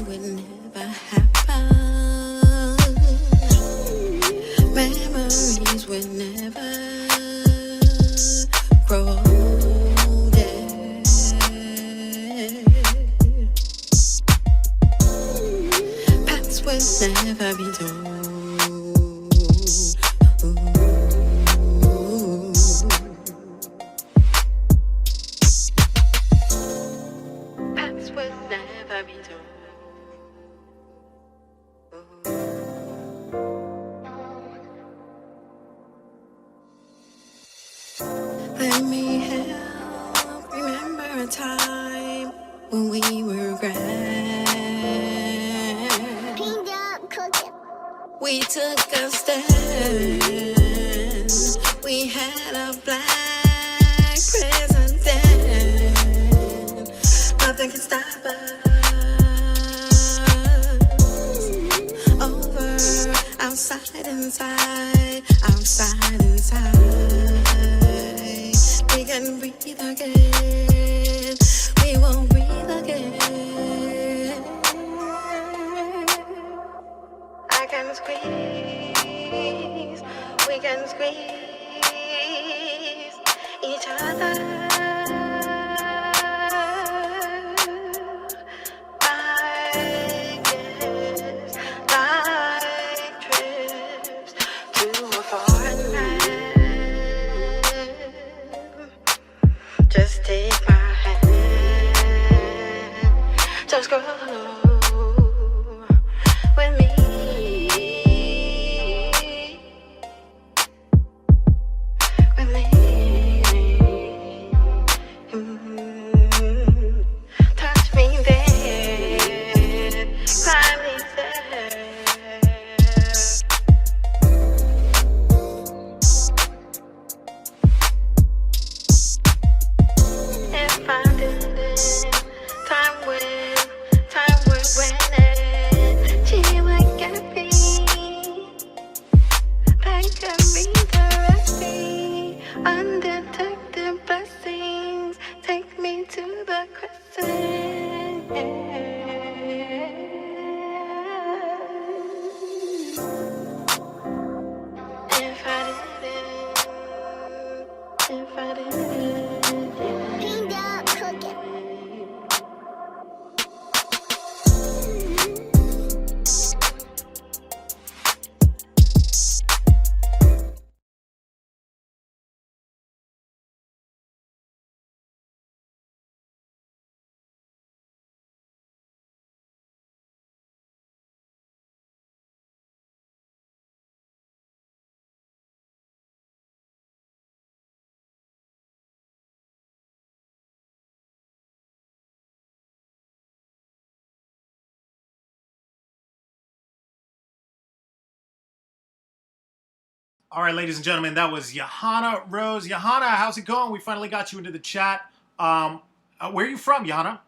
would never happen. Memories would never grow. Paths would never be told. Paths would never be told. Let me help remember a time when we were grand. Pinged up cooking. We took a stand. We had a black president. Nothing can stop us. Over, outside, inside, outside, inside. We can breathe again. We won't breathe again. I can squeeze. We can squeeze each other. Like this, like trips to a foreign land. Just take my hand. Just go with me. With me. Touch me there. Climb me there. If I didn't, time would win it. She would get me. That could be the recipe. Undetected blessings take me to the crescent. If I didn't, pinged up cooking. All right, ladies and gentlemen, that was Johanna Rose. Johanna, how's it going? We finally got you into the chat. Where are you from, Johanna?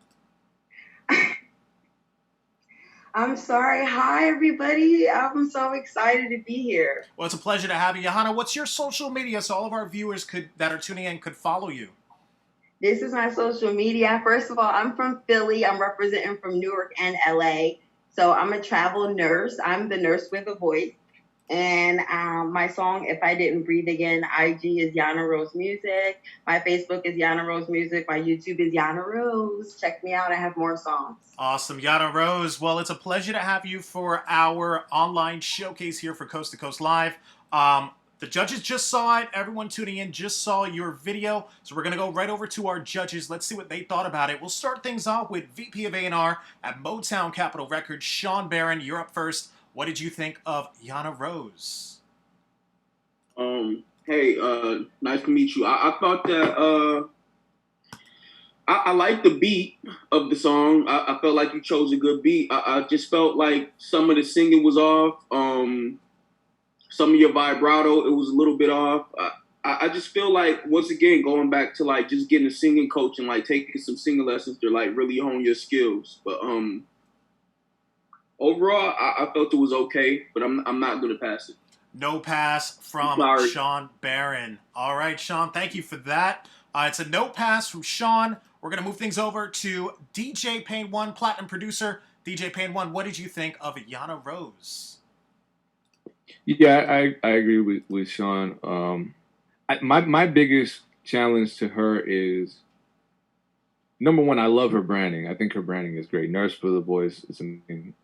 I'm sorry. Hi, everybody. I'm so excited to be here. Well, it's a pleasure to have you. Johanna, what's your social media so all of our viewers that are tuning in could follow you? This is my social media. First of all, I'm from Philly. I'm representing from Newark and LA. So I'm a travel nurse. I'm the nurse with a voice. And my song, If I Didn't Breathe Again, IG is Yana Rose Music. My Facebook is Yana Rose Music. My YouTube is Yana Rose. Check me out. I have more songs. Awesome. Yana Rose. Well, it's a pleasure to have you for our online showcase here for Coast to Coast Live. The judges just saw it. Everyone tuning in just saw your video. So we're going to go right over to our judges. Let's see what they thought about it. We'll start things off with VP of A&R at Motown Capitol Records, SHAWN Barron. You're up first. What did you think of Yana Rose? Hey, nice to meet you. I thought that I liked the beat of the song. I felt like you chose a good beat. I just felt like some of the singing was off. Some of your vibrato, it was a little bit off. I just feel like, once again, going back to like just getting a singing coach and like taking some singing lessons to like really hone your skills. But overall, I felt it was okay, but I'm not gonna pass it. No pass from Sean Barron. All right, Sean, thank you for that. It's a no pass from Sean. We're going to move things over to DJ Payne 1, platinum producer. DJ Payne 1, what did you think of Yana Rose? Yeah, I agree with Sean. My biggest challenge to her is, number one, I love her branding. I think her branding is great. Nurse for the Voice is amazing.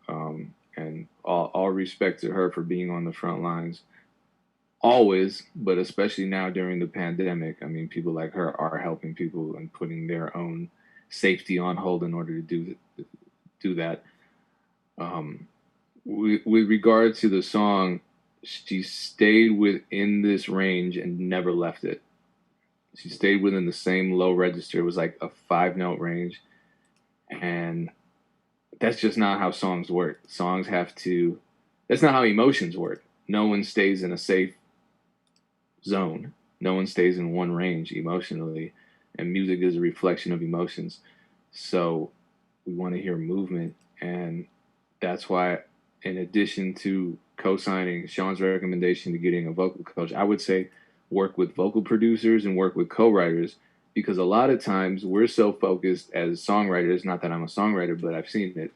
And all respect to her for being on the front lines always, but especially now during the pandemic. I mean, people like her are helping people and putting their own safety on hold in order to do that. With regard to the song, she stayed within this range and never left it. She stayed within the same low register. It was like a 5-note range. And that's just not how songs work. Songs have to, that's not how emotions work. No one stays in a safe zone. No one stays in one range emotionally. And music is a reflection of emotions. So we want to hear movement. And that's why, in addition to co-signing Sean's recommendation to getting a vocal coach, I would say work with vocal producers and work with co-writers, because a lot of times we're so focused as songwriters, not that I'm a songwriter, but I've seen it,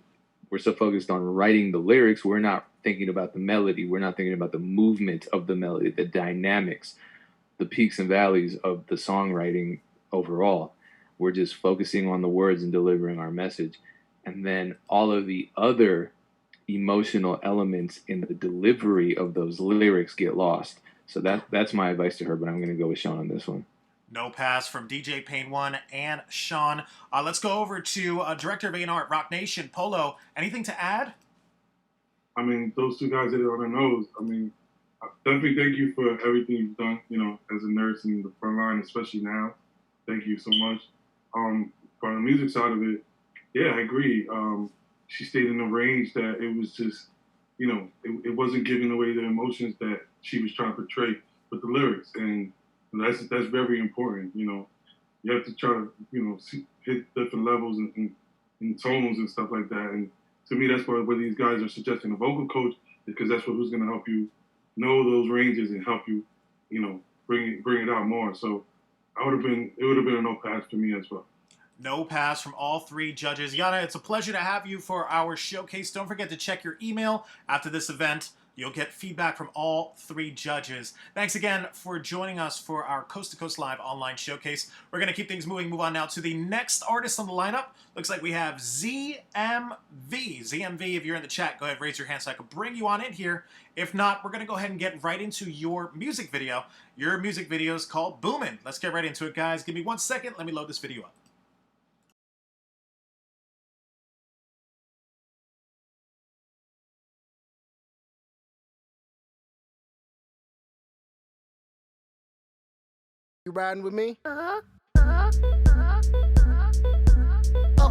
we're so focused on writing the lyrics, we're not thinking about the melody, we're not thinking about the movement of the melody, the dynamics, the peaks and valleys of the songwriting overall. We're just focusing on the words and delivering our message. And then all of the other emotional elements in the delivery of those lyrics get lost. So that's my advice to her, but I'm going to go with Sean on this one. No pass from DJ Payne 1 and Sean. Let's go over to Director of A&R at Rock Nation, Polo. Anything to add? I mean, those two guys hit it on the nose. I mean, definitely thank you for everything you've done, you know, as a nurse in the front line, especially now. Thank you so much. From the music side of it, yeah, I agree. She stayed in a range that it was just, you know, it wasn't giving away the emotions that she was trying to portray with the lyrics. And that's very important, you know. You have to try to, you know, hit different levels and tones and stuff like that. And to me, that's where these guys are suggesting a vocal coach, because that's who's going to help you know those ranges and help you, you know, bring it out more. So it would have been a no pass for me as well. No pass from all three judges. Yana, it's a pleasure to have you for our showcase. Don't forget to check your email after this event. You'll get feedback from all three judges. Thanks again for joining us for our Coast to Coast Live online showcase. We're going to keep things moving, move on now to the next artist on the lineup. Looks like we have ZMV. ZMV, if you're in the chat, go ahead, raise your hand so I can bring you on in here. If not, we're going to go ahead and get right into your music video. Your music video is called Boomin'. Let's get right into it, guys. Give me 1 second. Let me load this video up. You riding with me? Up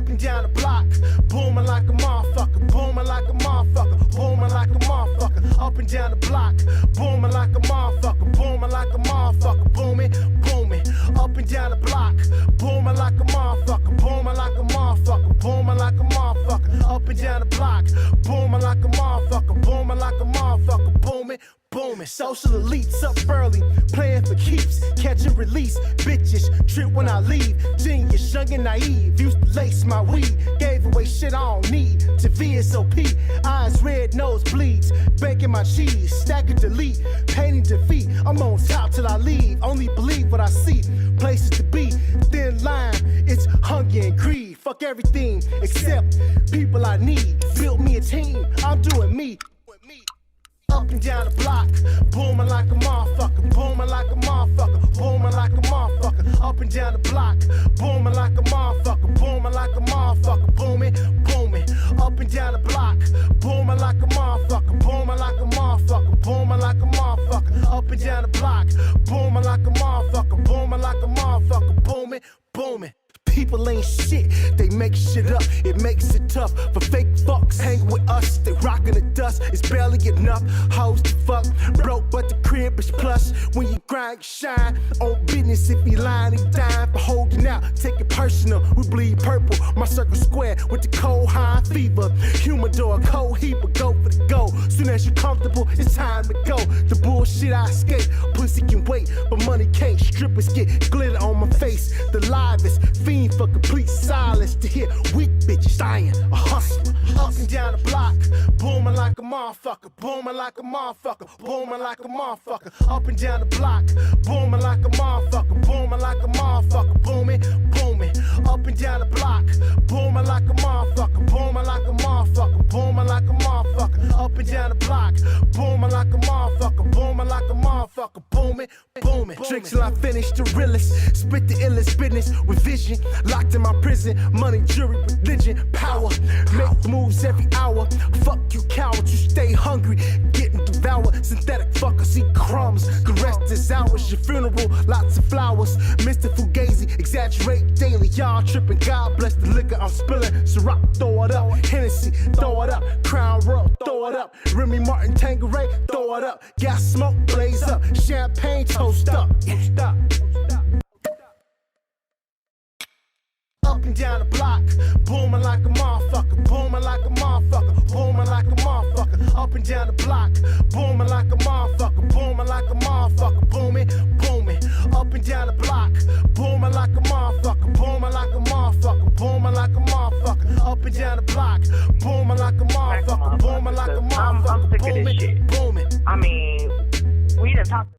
and down the block, booming like a motherfucker, booming like a motherfucker, booming like a motherfucker. Up and down the block, booming like a motherfucker, booming like a motherfucker, booming, booming. Up and down the block, booming like a motherfucker, booming like a motherfucker, booming like a motherfucker. Up and down the block, booming like a motherfucker, booming like a motherfucker, booming. Booming, social elites up early, playing for keeps, catch and release, bitches trip when I leave, genius, young and naive, used to lace my weed, gave away shit I don't need, to VSOP, eyes red, nose bleeds, baking my cheese, stack and delete, painting defeat, I'm on top till I leave, only believe what I see, places to be, thin line, it's hunger and greed, fuck everything, except people I need, built me a team, I'm doing me. Up and down the block, booming like a motherfucker, booming like a motherfucker, booming like a motherfucker. Up and down the block, booming like a motherfucker, booming like a motherfucker, booming, booming. Up and down the block, booming like a motherfucker, booming like a motherfucker, booming like a motherfucker. Up and down the block, booming like a motherfucker, booming like a motherfucker, booming, booming. people ain't shit, they make shit up. It makes it tough for fake fucks. Hang with us, they rockin' the dust. It's barely enough. Hoes to fuck, broke but the crib is plush. When you grind, shine on business. If you lying, he dying for holding out. Take it personal, we bleed purple. My circle square with the cold high fever. Humidor, cold heaper, go for the goal. Soon as you comfortable, it's time to go. The bullshit I escape, pussy can wait, but money can't. Strippers get glitter on my face. The livest fiend for complete silence. To hear weak bitches dying, a hustler. Up and down the block, booming like a motherfucker, booming like a motherfucker, booming like a motherfucker. Up and down the block, booming like a motherfucker, booming like a motherfucker, booming, booming. Up and down the block, booming like a motherfucker, booming like a motherfucker, booming like a motherfucker. Up and down the block, booming like a motherfucker, booming like a motherfucker, booming, booming. Drink till I finish the realest, spit the illest business with vision. Locked in my prison, money, jury, religion, power. Make moves every hour. Fuck you, coward, you stay hungry, getting devoured. Synthetic fuckers eat crumbs. The rest is ours. Your funeral, lots of flowers. Mr. Fugazi, exaggerate daily. Y'all tripping, God bless the liquor I'm spilling. Ciroc, throw it up. Hennessy, throw it up. Crown Royal, throw it up. Remy Martin, Tanqueray, throw it up. Gas smoke, blaze up. Champagne, toast up. Stop. Up and down the block, booming like a motherfucker, booming like a motherfucker, booming like a motherfucker. Up and down the block, booming like a motherfucker, booming like a motherfucker, booming, booming. Up and down the block, booming like a motherfucker, booming like a motherfucker, booming like a motherfucker. Up and down the block, booming like a motherfucker, booming like a motherfucker, booming, booming. I mean, we done talked.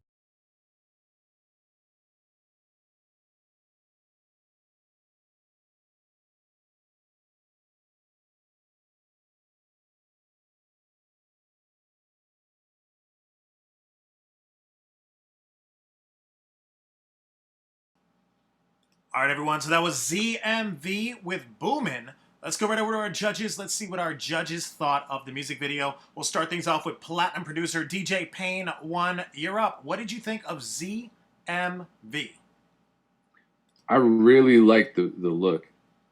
All right, everyone. So that was ZMV with Boomin'. Let's go right over to our judges. Let's see what our judges thought of the music video. We'll start things off with platinum producer DJ Payne 1. You're up. What did you think of ZMV? I really liked the look.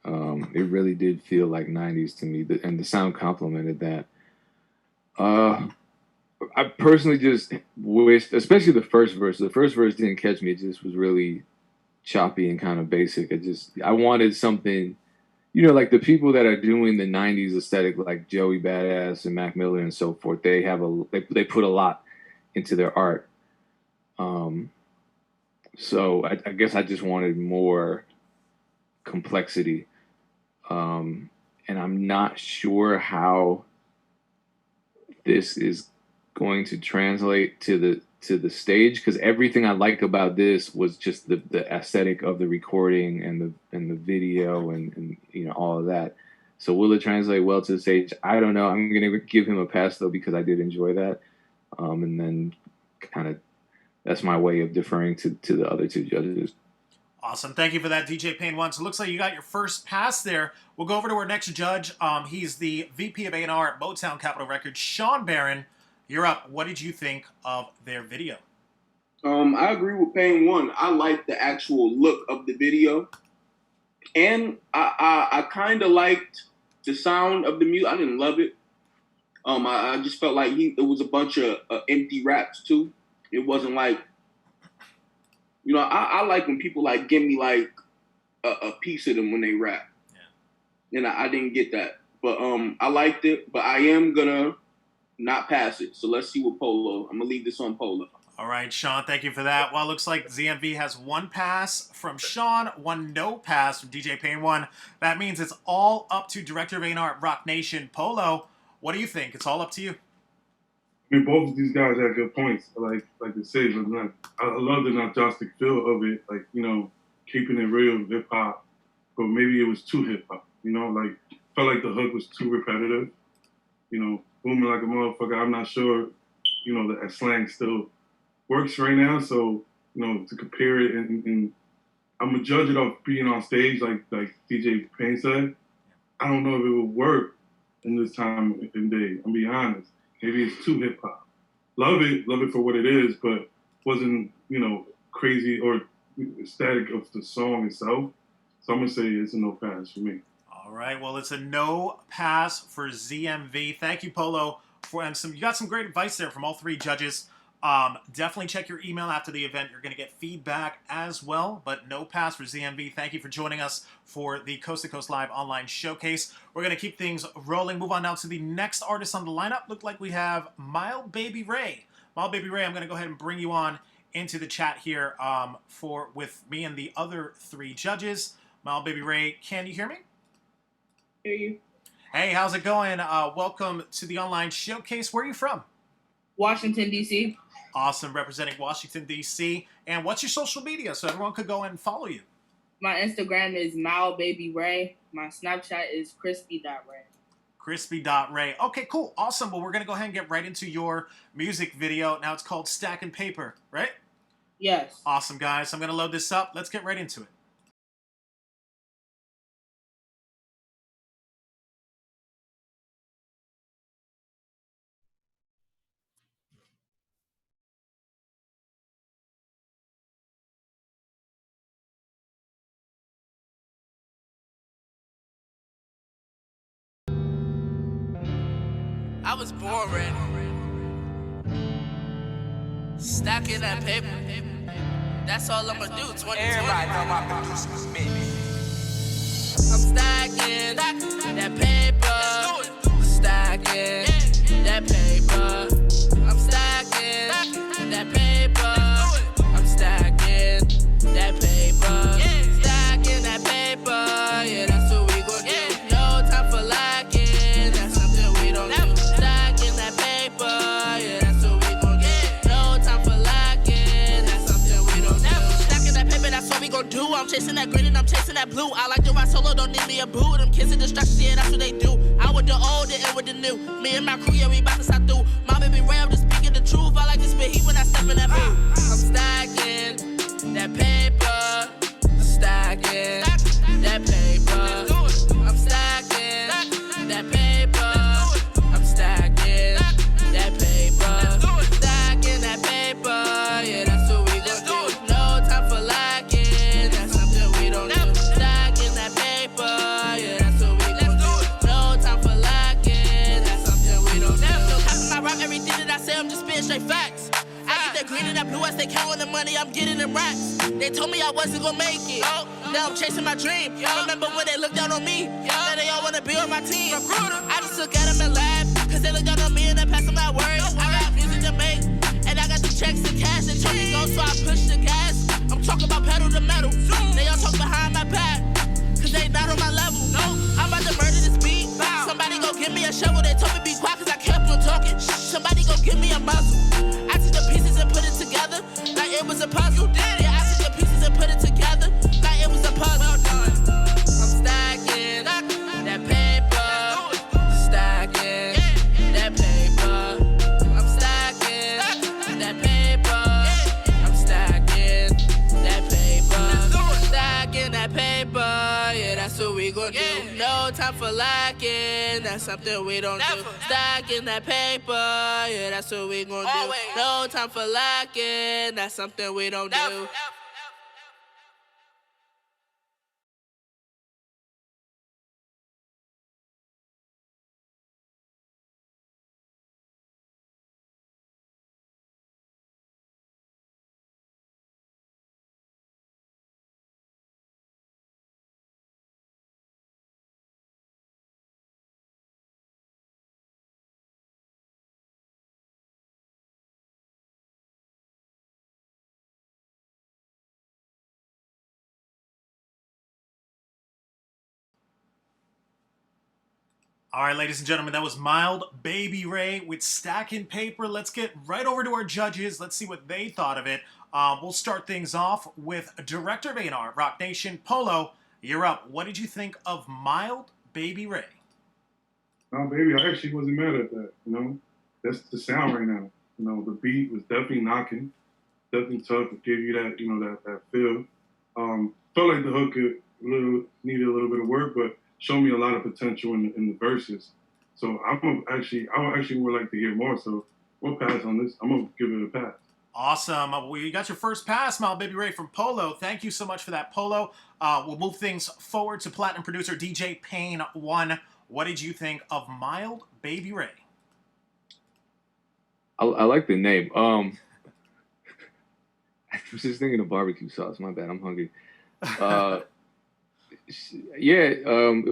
It really did feel like 90s to me, and the sound complemented that. I personally just wished, especially the first verse. The first verse didn't catch me. It just was really choppy and kind of basic. I wanted something, you know, like the people that are doing the 90s aesthetic, like Joey Badass and Mac Miller and so forth. They put a lot into their art. So I guess I just wanted more complexity. And I'm not sure how this is going to translate to the stage, because everything I liked about this was just the aesthetic of the recording and the video and you know, all of that. So will it translate well to the stage? I don't know. I'm gonna give him a pass though, because I did enjoy that. And then kind of that's my way of deferring to the other two judges. Awesome. Thank you for that, DJ Payne 1. So it looks like you got your first pass there. We'll go over to our next judge. He's the VP of A&R at Motown Capitol Records, Sean Barron. You're up. What did you think of their video? I agree with Payne 1. I like the actual look of the video. And I kind of liked the sound of the music. I didn't love it. I just felt like it was a bunch of empty raps too. It wasn't like, you know, I like when people like give me like a piece of them when they rap. Yeah. And I didn't get that. But I liked it, but I am gonna not pass it. So let's see what Polo. I'm gonna leave this on Polo. All right, Sean, thank you for that. Well, it looks like ZMV has one pass from Sean, one no pass from DJ Payne 1. That means it's all up to Director of A&R at Rock Nation, Polo. What do you think? It's all up to you. I mean, both of these guys had good points. Like I say, but I love the nostalgic feel of it. Like, you know, keeping it real hip hop, but maybe it was too hip hop. You know, like felt like the hook was too repetitive. You know, booming like a motherfucker. I'm not sure, you know, that slang still works right now. So, you know, to compare it and I'm gonna judge it off being on stage, like DJ Payne said. I don't know if it would work in this time and day. I'm being honest. Maybe it's too hip hop. Love it for what it is, but wasn't, you know, crazy or static of the song itself. So I'm gonna say it's a no pass for me. All right, well, it's a no pass for ZMV. Thank you, Polo, you got some great advice there from all three judges. Definitely check your email after the event. You're going to get feedback as well, but no pass for ZMV. Thank you for joining us for the Coast to Coast Live online showcase. We're going to keep things rolling. Move on now to the next artist on the lineup. Look like we have Mild Baby Ray. Mild Baby Ray, I'm going to go ahead and bring you on into the chat here with me and the other three judges. Mild Baby Ray, can you hear me? Hear you. Hey, how's it going? Welcome to the online showcase. Where are you from? Washington, D.C. Awesome, representing Washington, D.C. And what's your social media so everyone could go and follow you? My Instagram is MildBabyRay. My Snapchat is crispy.ray. Crispy.ray. Okay, cool. Awesome. Well, we're going to go ahead and get right into your music video. Now it's called Stacking Paper, right? Yes. Awesome, guys. I'm going to load this up. Let's get right into it. I was born ready. Stacking that paper. That's all I'ma do. 2020. Everybody know my producer was me. I'm stacking that paper. Stacking that paper. I'm stacking that paper. I'm stacking that paper. Stacking that paper. Yeah, that's what we gon' do. No time for lacking. That's something we don't do. Stacking that paper. Yeah, that's what we gon' do. No time for lacking. That's something we don't do. Stacking that paper. That's what we gon' do. I'm chasing that green and I'm chasing that blue. I like to ride solo. Don't need me a boo. Them kids in distractions. Yeah, that's what they do. I with the old and with the new. Me and my crew. Yeah, we bout to start through. My baby Ray, I'm just speaking the truth. I like to spit heat when I step in that booth. I'm stacking that paper. Stacking that paper. I'm stacking that paper. I'm stacking that paper. Stacking that paper. Yeah, that's what we gon' do. No time for lacking. That's something we don't do. Stacking that paper. Yeah, that's what we gon' do. No time for lacking. That's something we don't do. No cap in my rap. Everything that I say, I'm just spitting straight facts. I get that green and that blue as they counting the money, I'm getting them racks. They told me I wasn't gonna make it. Now I'm chasing my dream. I remember when they looked down on me. Now they all wanna be on my team. I just look at them and laugh, cause they look down on me and they pass them my words. I got music to make, and I got the checks to cash. They told me go, so I push the gas. I'm talking about pedal to metal. They all talk behind my back, cause they not on my level. I'm about to murder this beat. Somebody go give me a shovel. They told me be quiet cause I kept on talking. Somebody go give me a muzzle. I took the pieces and put it together like it was a puzzle. Yeah, I took the pieces and put it together like it was a puzzle. I'm stacking that paper. Stacking that paper. I'm stacking that paper. I'm stacking that paper. Stacking that paper. Yeah, that's what we gon' do. No time for lacking. That's something we don't do. Stacking that paper. Yeah, that's what we gon' do. No time for lacking. That's something we don't do. All right, ladies and gentlemen, that was Mild Baby Ray with Stacking Paper. Let's get right over to our judges. Let's see what they thought of it. We'll start things off with Director of A&R, Rock Nation. Polo, you're up. What did you think of Mild Baby Ray? No, baby, I actually wasn't mad at that. You know, that's the sound right now. You know, the beat was definitely knocking, definitely tough. It gave you that, you know, that feel. Felt like the hook needed a little bit of work, but showed me a lot of potential in the verses. So I actually would like to hear more. So we'll pass on this. I'm gonna give it a pass. Awesome. Well, you got your first pass, Mild Baby Ray, from Polo. Thank you so much for that, Polo. We'll move things forward to platinum producer DJ Payne 1. What did you think of Mild Baby Ray? I like the name. I was just thinking of barbecue sauce. My bad. I'm hungry. It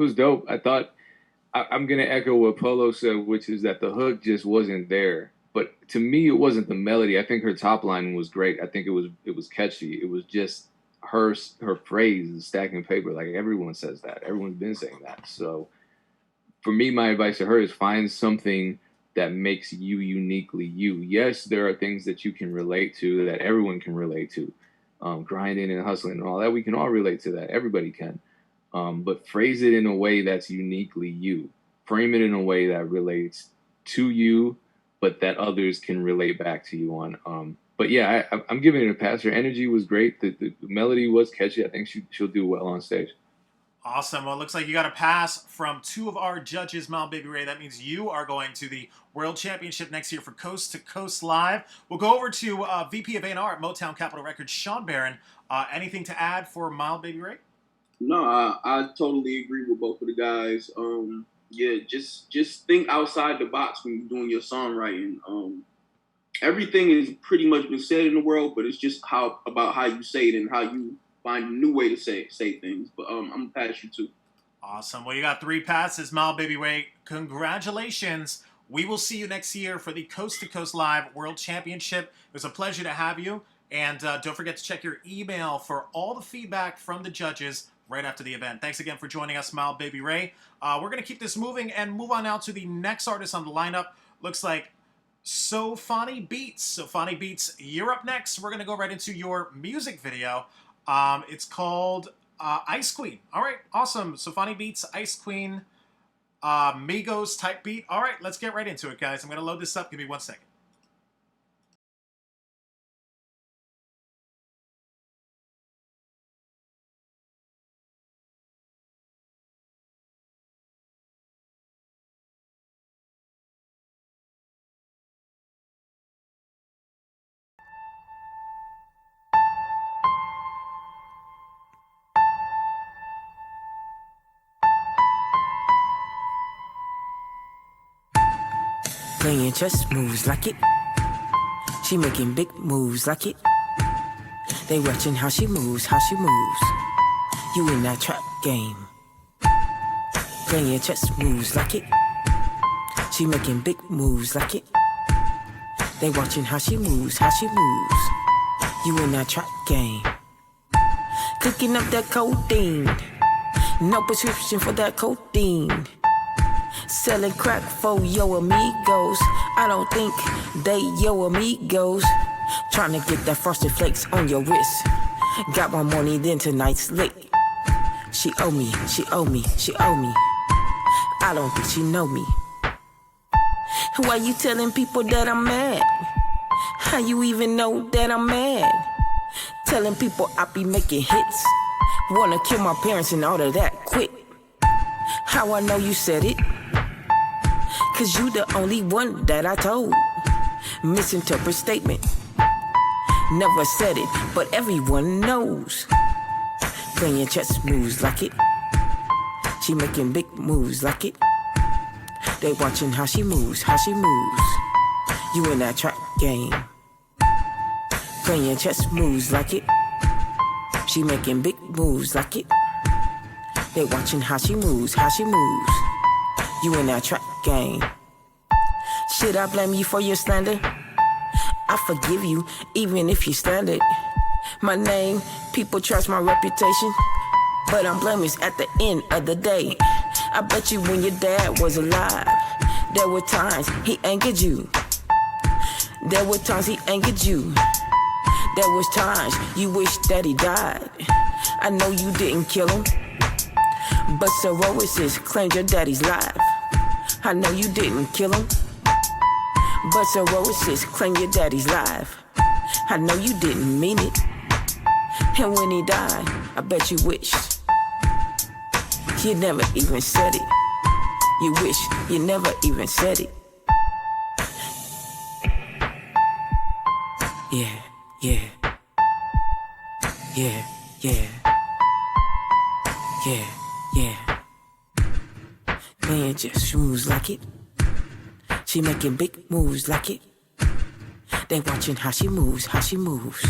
was dope. I thought I'm gonna echo what Polo said, which is that the hook just wasn't there. But to me, it wasn't the melody. I think her top line was great. I think it was catchy. It was just her phrase, stacking paper. Like everyone says that. Everyone's been saying that. So for me, my advice to her is find something that makes you uniquely you. Yes, there are things that you can relate to, that everyone can relate to. Grinding and hustling and all that, we can all relate to that. Everybody can. But phrase it in a way that's uniquely you. Frame it in a way that relates to you, but that others can relate back to you on. But yeah, I'm giving it a pass. Her energy was great. The melody was catchy. I think she'll do well on stage. Awesome. Well, it looks like you got a pass from 2 of our judges, Mild Baby Ray. That means you are going to the World Championship next year for Coast to Coast Live. We'll go over to VP of A&R at Motown Capitol Records, Sean Barron. Anything to add for Mild Baby Ray? No, I totally agree with both of the guys. Just think outside the box when you're doing your songwriting. Everything is pretty much been said in the world, but it's just about how you say it and how you find a new way to say things. But I'm gonna pass you too. Awesome. Well, you got 3 passes, Mild Baby Ray. Congratulations. We will see you next year for the Coast to Coast Live World Championship. It was a pleasure to have you. And don't forget to check your email for all the feedback from the judges right after the event. Thanks again for joining us, Mild Baby Ray. We're going to keep this moving and move on now to the next artist on the lineup. Looks like SoFani Beats. SoFani Beats, you're up next. We're going to go right into your music video. It's called Ice Queen. All right, awesome. SoFani Beats, Ice Queen, Migos type beat. All right, let's get right into it, guys. I'm going to load this up. Give me 1 second. Playing chess moves like it. She making big moves like it. They watching how she moves, You in that trap game. Playing chess moves like it. She making big moves like it. They watching how she moves, You in that trap game. Cooking up that codeine. No prescription for that codeine. Selling crack for yo amigos. I don't think they yo amigos. Trying to get that frosted flakes on your wrist. Got more money than tonight's lick. She owe me. I don't think she know me. Why you telling people that I'm mad? How you even know that I'm mad? Telling people I be making hits. Wanna kill my parents and all of that, quit. How I know you said it? Cause you the only one that I told. Misinterpret statement. Never said it, but everyone knows. Playing chess moves like it. She making big moves like it. They watching how she moves, You in that trap game. Playing chess moves like it. She making big moves like it. They watching how she moves, You in that trap game. Should I blame you for your slander? I forgive you, even if you stand it. My name, people trust my reputation, but I'm blameless at the end of the day. I bet you when your dad was alive, there were times he angered you. There were times he angered you. There was times you wished that he died. I know you didn't kill him, but cirrhosis claimed your daddy's life. I know you didn't kill him, but cirrhosis claimed your daddy's life. I know you didn't mean it, and when he died, I bet you wished you never even said it. You wish you never even said it. Yeah, yeah. Yeah, yeah. Yeah, yeah. Man just moves like it. She making big moves like it. They watching how she moves, how she moves.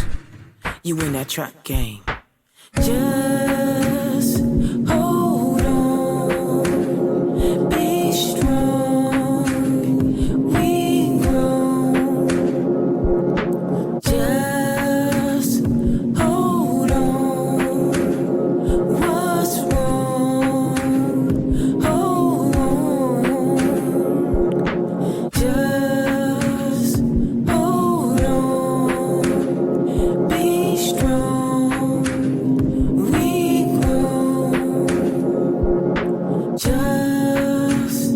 You in that trap game. Just hold on. Be strong. We grow. Just hold on. What's wrong? Hold on. Just hold on. Be strong. We grow. Just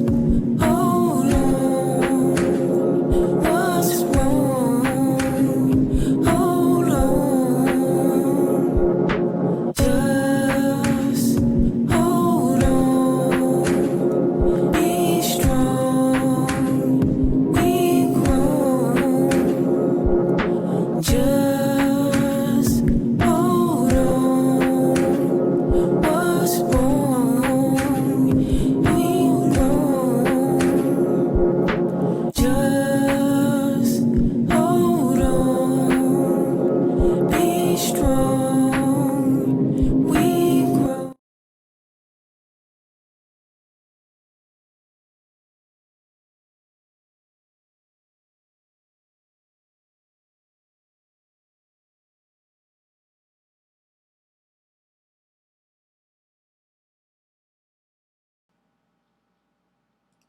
hold on. What's wrong? Hold on. Just hold on. Be strong. We grow. Just hold on. What's wrong? We grow. Just hold on. Be strong. We grow.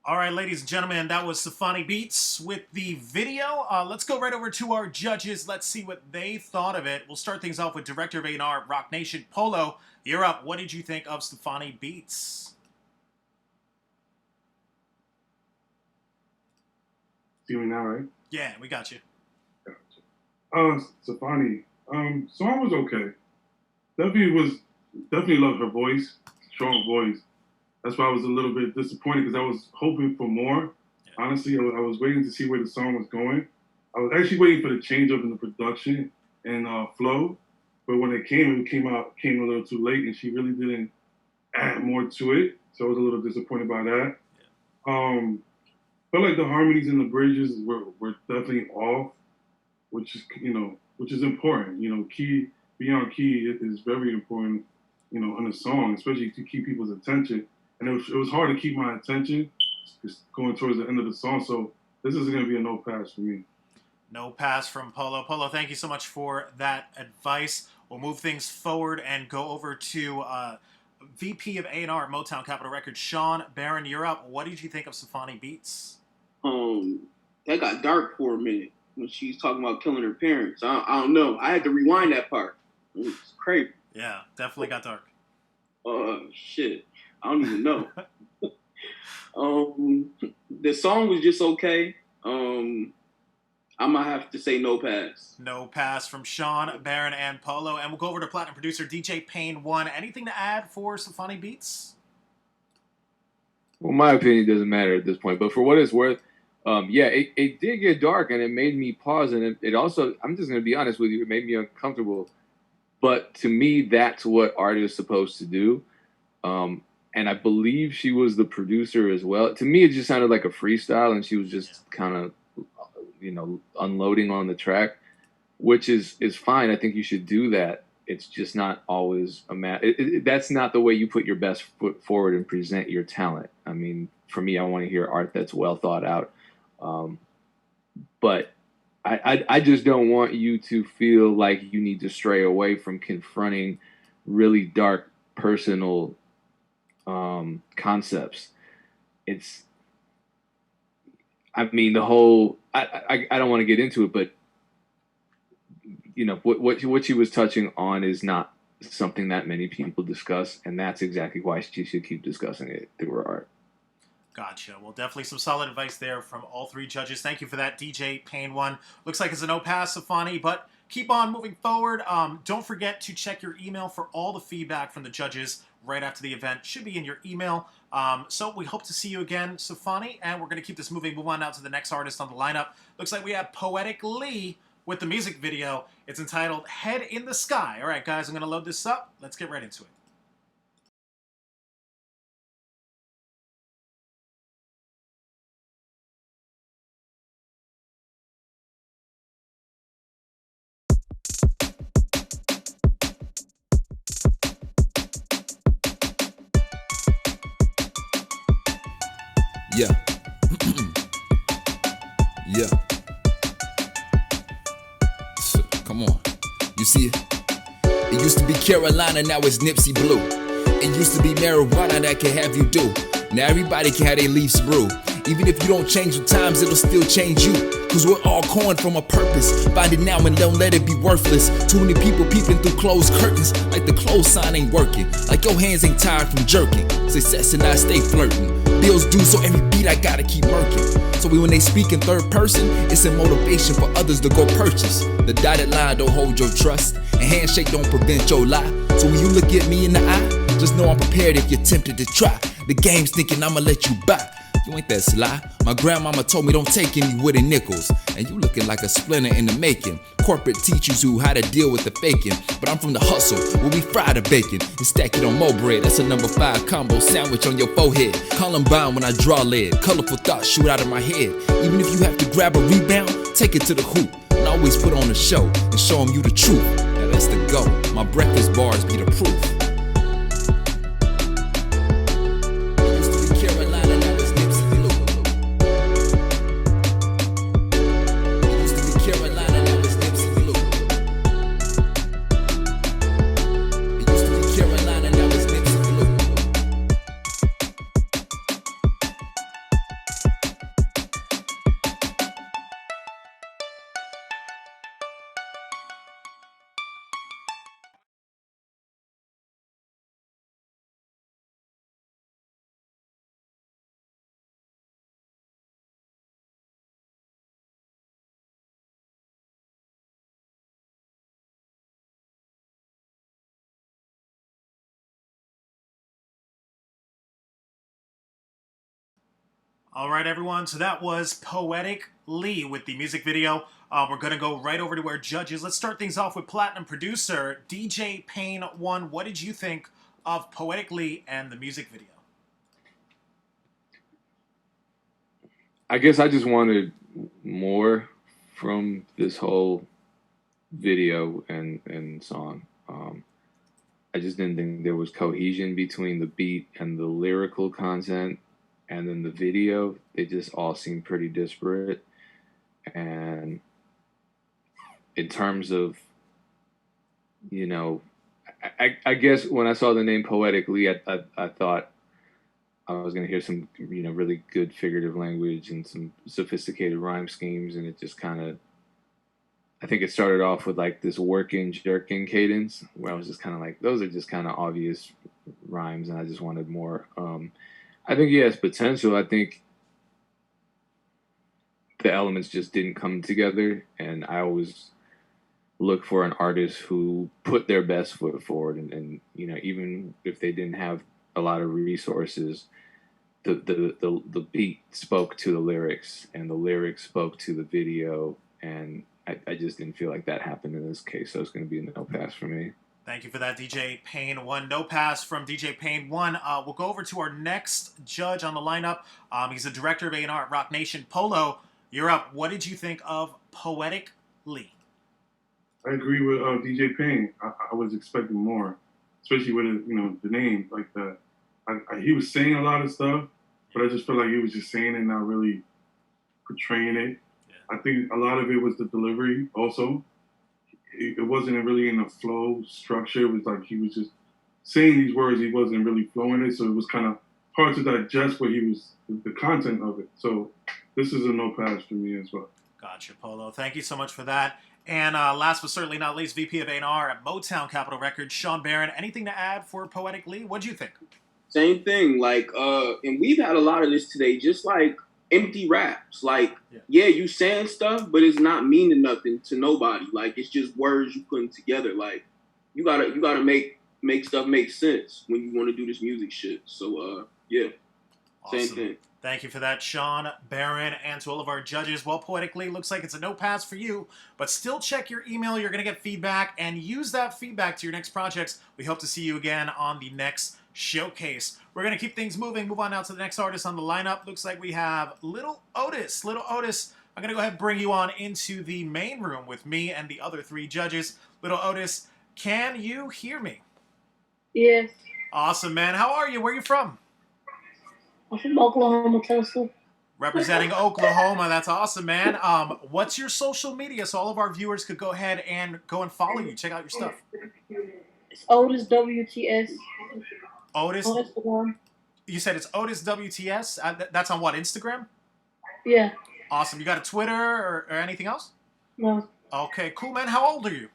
All right, ladies and gentlemen, that was Safani Beats with the video. Let's go right over to our judges. Let's see what they thought of it. We'll start things off with Director of A&R, Rock Nation, Polo. You're up. What did you think of Safani Beats? See me now, right? Yeah, we got you. Safani. Song was okay. Definitely loved her voice, strong voice. That's why I was a little bit disappointed because I was hoping for more. Yeah. Honestly, I was waiting to see where the song was going. I was actually waiting for the change up in the production and flow, but when it came a little too late, and she really didn't add more to it. So I was a little disappointed by that. Yeah. Felt like the harmonies and the bridges were definitely off, which is important. Key beyond key is very important. In a song, especially to keep people's attention. And it was hard to keep my attention going towards the end of the song. So this is going to be a no pass for me. No pass from Polo. Polo, thank you so much for that advice. We'll move things forward and go over to VP of A&R at Motown Capitol Records, SHAWN. BARRON, you're up. What did you think of Safani Beats? That got dark for a minute when she's talking about killing her parents. I don't know. I had to rewind that part. It was crazy. Yeah, definitely got dark. Shit. I don't even know. The song was just okay. I'm gonna have to say no pass. No pass from SHAWN, BARRON, and Polo. And we'll go over to Platinum Producer DJ Payne 1. Anything to add for Safani Beats? Well, my opinion doesn't matter at this point, but for what it's worth, yeah, it did get dark, and it made me pause, and it also, I'm just going to be honest with you, it made me uncomfortable. But to me, that's what art is supposed to do. And I believe she was the producer as well. To me, it just sounded like a freestyle, and she was just kind of, unloading on the track, which is fine. I think you should do that. It's just not always that's not the way you put your best foot forward and present your talent. I mean, for me, I want to hear art that's well thought out. But I just don't want you to feel like you need to stray away from confronting really dark personal concepts. I mean, the whole, I don't want to get into it, but what she was touching on is not something that many people discuss, and that's exactly why she should keep discussing it through her art. Gotcha. Well, definitely some solid advice there from all three judges. Thank you for that, DJ Payne 1. Looks like it's a no pass, Safani, but keep on moving forward. Don't forget to check your email for all the feedback from the judges right after the event. Should be in your email. So we hope to see you again, Safani, and we're going to keep this moving. Move on now to the next artist on the lineup. Looks like we have Poetic Lee with the music video. It's entitled Head in the Sky. All right, guys, I'm going to load this up. Let's get right into it. Yeah. Yeah. Come on. You see it? It used to be Carolina, now it's Nipsey Blue. It used to be marijuana that can have you do. Now everybody can have their leaves brew. Even if you don't change with times, it'll still change you. Cause we're all corn from a purpose. Find it now and don't let it be worthless. Too many people peeping through closed curtains. Like the clothes sign ain't working. Like your hands ain't tired from jerking. Success and I stay flirting. Bills due, so every beat I gotta keep murking. So when they speak in third person, it's a motivation for others to go purchase. The dotted line don't hold your trust, and handshake don't prevent your lie. So when you look at me in the eye, just know I'm prepared if you're tempted to try. The game's thinking I'ma let you buy. You ain't that sly. My grandmama told me don't take any wooden nickels. And you looking like a splinter in the making. Corporate teaches you how to deal with the faking. But I'm from the hustle, where we fry the bacon and stack it on more bread. That's a number 5 combo sandwich on your forehead. Columbine when I draw lead. Colorful thoughts shoot out of my head. Even if you have to grab a rebound, take it to the hoop. And always put on a show and show them you the truth. Now that's the go. My breakfast bars be the proof. All right, everyone. So that was Poetic Lee with the music video. We're going to go right over to our judges. Let's start things off with Platinum Producer, DJ Payne 1. What did you think of Poetic Lee and the music video? I guess I just wanted more from this whole video and song. I just didn't think there was cohesion between the beat and the lyrical content. And then the video, they just all seem pretty disparate. And in terms of, you know, I guess when I saw the name Poetic Lee, I thought I was going to hear some, you know, really good figurative language and some sophisticated rhyme schemes. And it just kind of, I think it started off with like this working, jerking cadence where I was just kind of like, those are just kind of obvious rhymes. And I just wanted more. I think he has potential. I think the elements just didn't come together, and I always look for an artist who put their best foot forward, and you know, even if they didn't have a lot of resources, the beat spoke to the lyrics, and the lyrics spoke to the video, and I just didn't feel like that happened in this case, so it's going to be a no pass for me. Thank you for that, DJ Payne 1. No pass from DJ Payne 1. We'll go over to our next judge on the lineup. He's the director of A&R at Rock Nation. Polo, you're up. What did you think of Poetic Lee? I agree with DJ Payne. I was expecting more, especially with you know the name like that. He was saying a lot of stuff, but I just felt like he was just saying it, not really portraying it. Yeah. I think a lot of it was the delivery also. It wasn't really in a flow structure. It was like he was just saying these words. He wasn't really flowing it, so it was kind of hard to digest what he was, the content of it. So this is a no pass for me as well. Gotcha, Polo. Thank you so much for that. And last but certainly not least, VP of A&R at Motown Capitol Records, Sean Barron. Anything to add for Poetic Lee? What'd you think? Same thing. Like, and we've had a lot of this today, just like empty raps. Like, yeah, you saying stuff, but it's not meaning nothing to nobody. Like, it's just words you putting together. Like, you gotta make stuff make sense when you want to do this music shit. So, yeah, awesome. Same thing. Thank you for that, Sean, Barron, and to all of our judges. Well, poetically, looks like it's a no pass for you, but still check your email. You're going to get feedback, and use that feedback to your next projects. We hope to see you again on the next showcase. We're going to keep things moving. Move on now to the next artist on the lineup. Looks like we have Little Otis. Little Otis, I'm going to go ahead and bring you on into the main room with me and the other 3 judges. Little Otis, can you hear me? Yes. Awesome, man. How are you? Where are you from? I'm from Oklahoma, Tulsa. Representing Oklahoma. That's awesome, man. What's your social media so all of our viewers could go ahead and go and follow you, check out your stuff? It's Otis WTS. Otis? On Instagram. You said it's Otis WTS? That's on what, Instagram? Yeah. Awesome. You got a Twitter or anything else? No. Okay, cool, man. How old are you?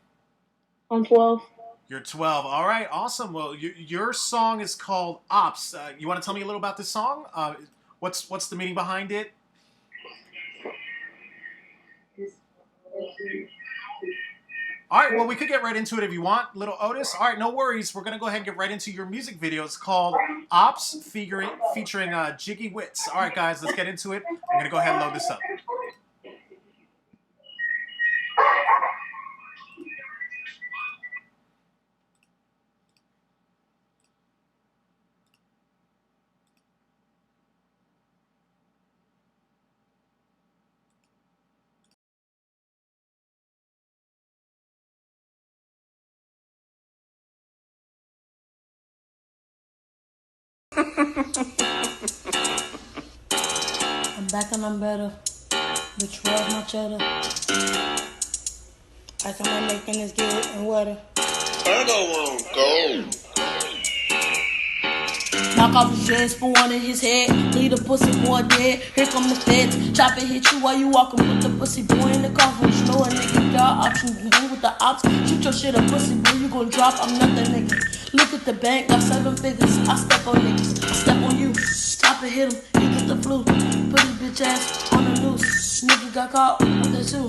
I'm 12. You're 12. All right, awesome. Well, your song is called Ops. You want to tell me a little about this song? What's the meaning behind it? All right, well, we could get right into it if you want, Little Otis. All right, no worries. We're going to go ahead and get right into your music video. It's called Ops, featuring Jiggy Wits. All right, guys, let's get into it. I'm going to go ahead and load this up. I'm back and I'm better. Bitch, where's my cheddar? I come on making this good and wetter. I don't want gold. Knock off his dress, put one in his head. Leave the pussy boy dead. Here come the feds. Chop it, hit you while you walking. Put the pussy boy in the coffin. You know a nigga got options. You do with the ops. Shoot your shit up, pussy boy. You gon' drop. I'm not that nigga. Look at the bank, got 7 figures. I step on niggas. I step on you. Chop it, hit him. He get the flu. Put his bitch ass on the loose. Nigga got caught with the shoe.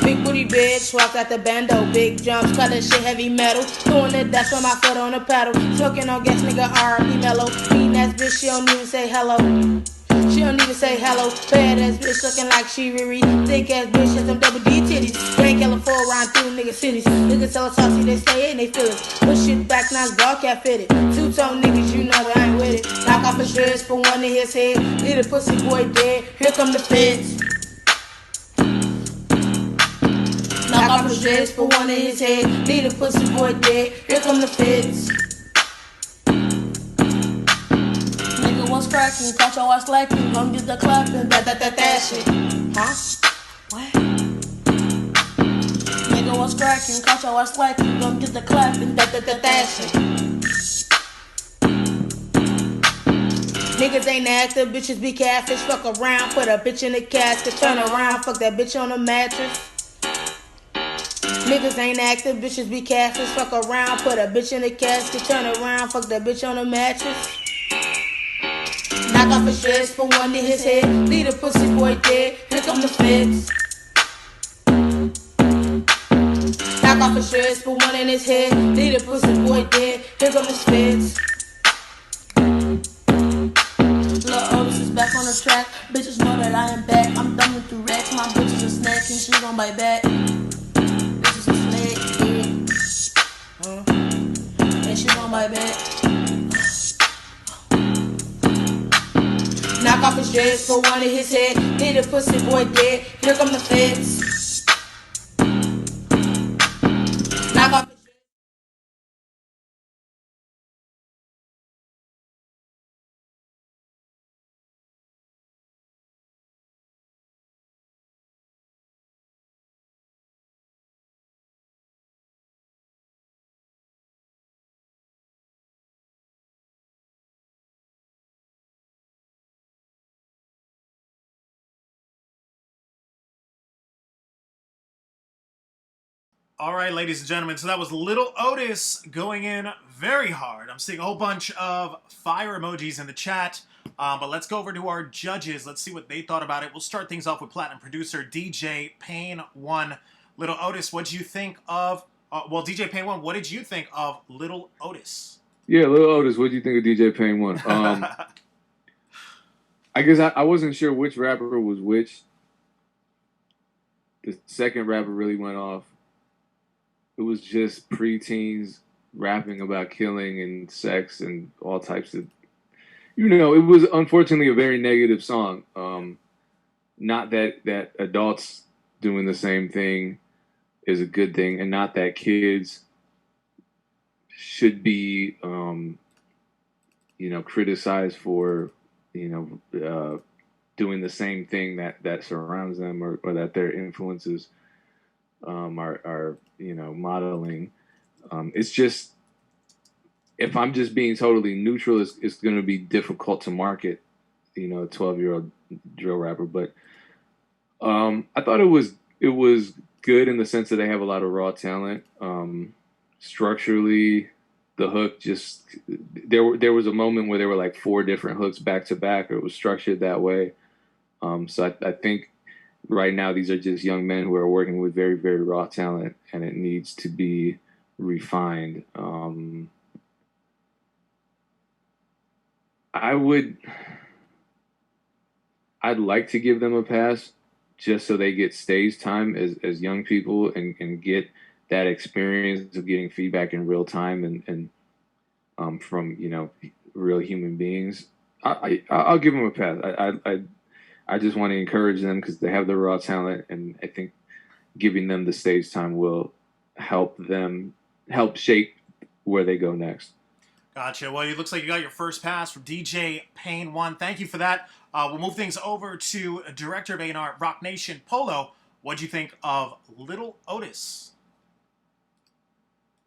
Big booty bitch, walk out the bando. Big jumps, cut that shit heavy metal. Doing it, that's with my foot on the pedal. Smoking on gas, nigga, R&B mellow. Mean ass bitch, she don't even say hello. She don't even say hello. Bad ass bitch, looking like she Riri. Thick ass bitch, has them double D titties. Rank yellow 4 round through nigga cities. Niggas sell a saucy, they stay in they feelings. Push shit back, now it's ball cat fitted. 2-tone niggas, you know that I ain't with it. Knock off his dress, put one in his head. Leave the pussy boy dead. Here come the feds. Knock off his dress, put one in his head. Leave the pussy boy dead. Here come the feds. Nigga, what's cracking? Catch your ass slacking. Come get the clapping. That shit. Huh? What? Nigga, what's cracking? Catch your ass slacking. Come get the clapping. That shit. Niggas ain't active, bitches be catfish. Fuck around, put a bitch in the casket. Turn around, fuck that bitch on the mattress. Niggas ain't active, bitches be catfish. Fuck around, put a bitch in the casket. Turn around, fuck that bitch on the mattress. Knock off his dress, put one in his head. Leave the pussy boy dead. Here come the feds. Knock off his dress, put one in his head. Leave the pussy boy dead. Here come the feds. Lil' Otis is back on the track. Bitches know that I am back. I'm thumbing through racks. My bitch is a snack and she gon' bite back. Bitches a snake, yeah. And she gon' bite back. Knock off his dress, put one in his head. Leave the pussy boy dead. Here come the feds. Knock off. All right, ladies and gentlemen, so that was Little Otis going in very hard. I'm seeing a whole bunch of fire emojis in the chat, but let's go over to our judges. Let's see what they thought about it. We'll start things off with Platinum Producer DJ Payne 1. Little Otis, what did you think of, well, DJ Payne 1, what did you think of Little Otis? Yeah, Little Otis, what do you think of DJ Payne 1? I guess I wasn't sure which rapper was which. The second rapper really went off. It was just preteens rapping about killing and sex and all types of, it was unfortunately a very negative song. Not that adults doing the same thing is a good thing, and not that kids should be, criticized for, doing the same thing that surrounds them or that their influences are modeling. It's just, if I'm just being totally neutral, it's going to be difficult to market, a 12-year-old drill rapper. But I thought it was good in the sense that they have a lot of raw talent. Structurally, the hook just there was a moment where there were like 4 different hooks back to back, or it was structured that way. So I think right now these are just young men who are working with very, very raw talent, and it needs to be refined. I'd like to give them a pass just so they get stage time as young people and get that experience of getting feedback in real time and from real human beings. I'll give them a pass. I just want to encourage them because they have the raw talent, and I think giving them the stage time will help shape where they go next. Gotcha. Well, it looks like you got your first pass from DJ Pain 1. Thank you for that. We'll move things over to Director of A&R, Rock Nation, Polo. What'd you think of Little Otis?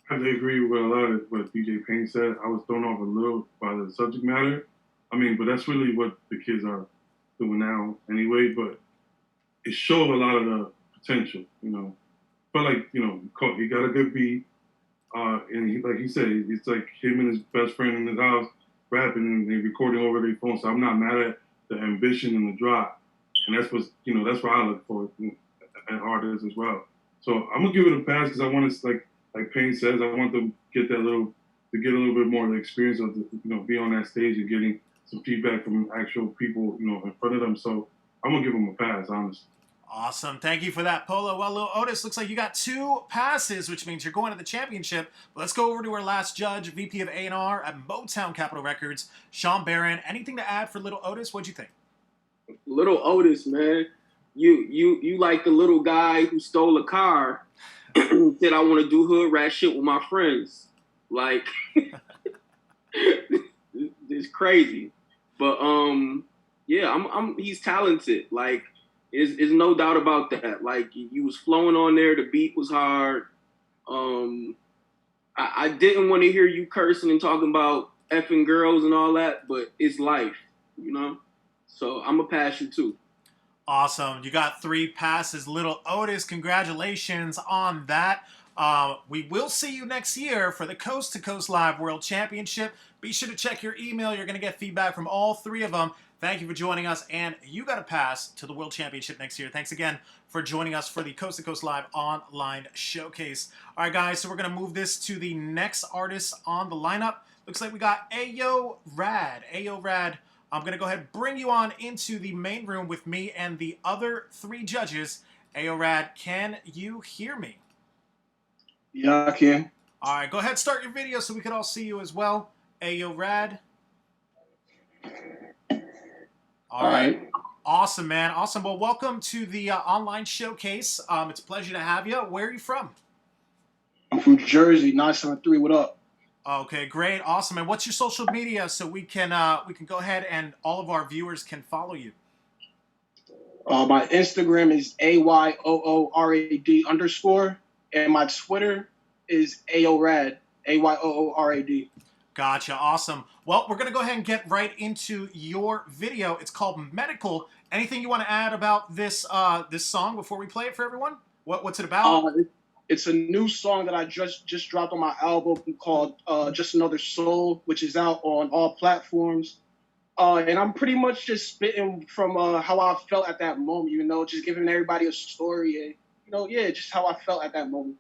I agree with a lot of what DJ Payne said. I was thrown off a little by the subject matter. But that's really what the kids are doing now anyway. But it showed a lot of the potential, But like, he got a good beat. And like he said, it's like him and his best friend in his house rapping and they recording over their phone. So I'm not mad at the ambition and the drive. And that's what I look for in artists as well. So I'm gonna give it a pass because I want to, like Payne says, I want them to get a little bit more of the experience of be on that stage and getting some feedback from actual people, in front of them. So I'm gonna give them a pass, honestly. Awesome. Thank you for that, Polo. Well, Lil Otis, looks like you got 2 passes, which means you're going to the championship. But let's go over to our last judge, VP of A&R at Motown Capitol Records, SHAWN BARRON. Anything to add for Little Otis? What'd you think? Little Otis, man. You like the little guy who stole a car and said, I want to do hood rat shit with my friends. Like, it's crazy. But, yeah, he's talented. Like, is no doubt about that. Like, you was flowing on there. The beat was hard. I didn't want to hear you cursing and talking about effing girls and all that, but it's life, So I'm going to pass you too. Awesome. You got 3 passes. Little Otis, congratulations on that. We will see you next year for the Coast to Coast Live World Championship. Be sure to check your email. You're going to get feedback from all 3 of them. Thank you for joining us, and you got a pass to the World Championship next year. Thanks again for joining us for the Coast to Coast Live Online Showcase. All right, guys, so we're going to move this to the next artist on the lineup. Looks like we got Ayo Rad. Ayo Rad, I'm going to go ahead and bring you on into the main room with me and the other 3 judges. Ayo Rad, can you hear me? Yeah, I can. All right, go ahead, start your video so we can all see you as well. Ayo Rad. All right. Awesome, man. Awesome. Well, welcome to the online showcase. It's a pleasure to have you. Where are you from? I'm from Jersey, 973. What up? Okay, great. Awesome. And what's your social media so we can go ahead and all of our viewers can follow you? My Instagram is AYOORAD_, and my Twitter is AORAD, AYOORAD. Gotcha. Awesome. Well, we're going to go ahead and get right into your video. It's called Medical. Anything you want to add about this this song before we play it for everyone? What's it about? It's a new song that I just dropped on my album called Just Another Soul, which is out on all platforms. And I'm pretty much just spitting from how I felt at that moment, just giving everybody a story and, just how I felt at that moment.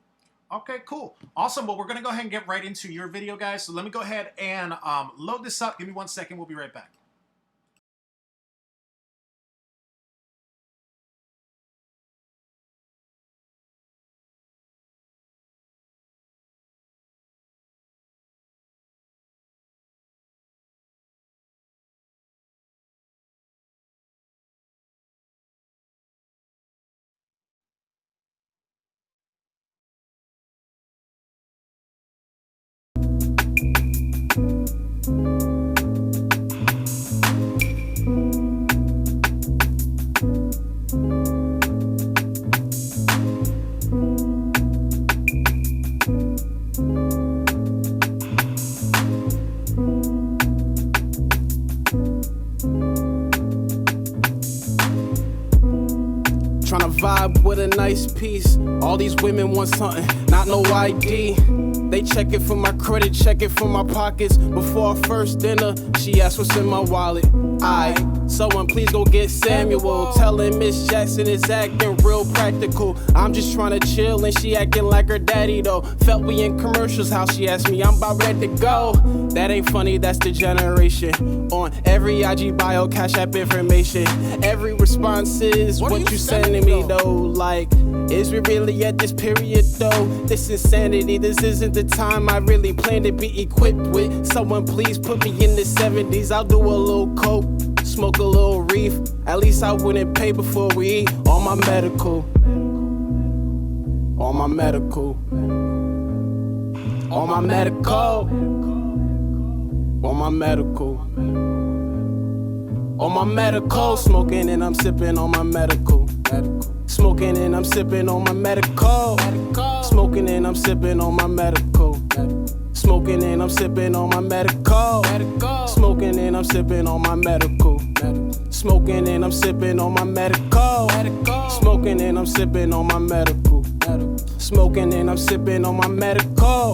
Okay, cool. Awesome. Well, we're going to go ahead and get right into your video, guys. So let me go ahead and load this up. Give me 1 second. We'll be right back. with a nice piece. All these women want something, not no ID. They check it for my credit, check it for my pockets. Before our first dinner, she asked what's in my wallet. Someone please go get Samuel. Telling Miss Jackson is acting real practical. I'm just trying to chill and she acting like her daddy though. Felt we in commercials, how she asked me, I'm about ready to go. That ain't funny, that's the generation. On every IG bio, Cash App information. Every response is what you sending me though. Like, is we really at this period though? This insanity, this isn't the time I really plan to be equipped with. Someone please put me in the 70s, I'll do a little coke, smoke a little reef. At least I wouldn't pay before we eat. On my medical, on my medical, on my medical, on my medical, on my medical. Smoking and I'm sipping on my medical. Smoking and I'm sipping on my medical. Smoking and I'm sipping on my medical. Smoking and I'm sipping on my medical. Smoking and I'm sipping on my medical. Smoking and I'm sipping on my medical. Smoking and I'm sipping on my medical. Smoking and I'm sipping on my medical.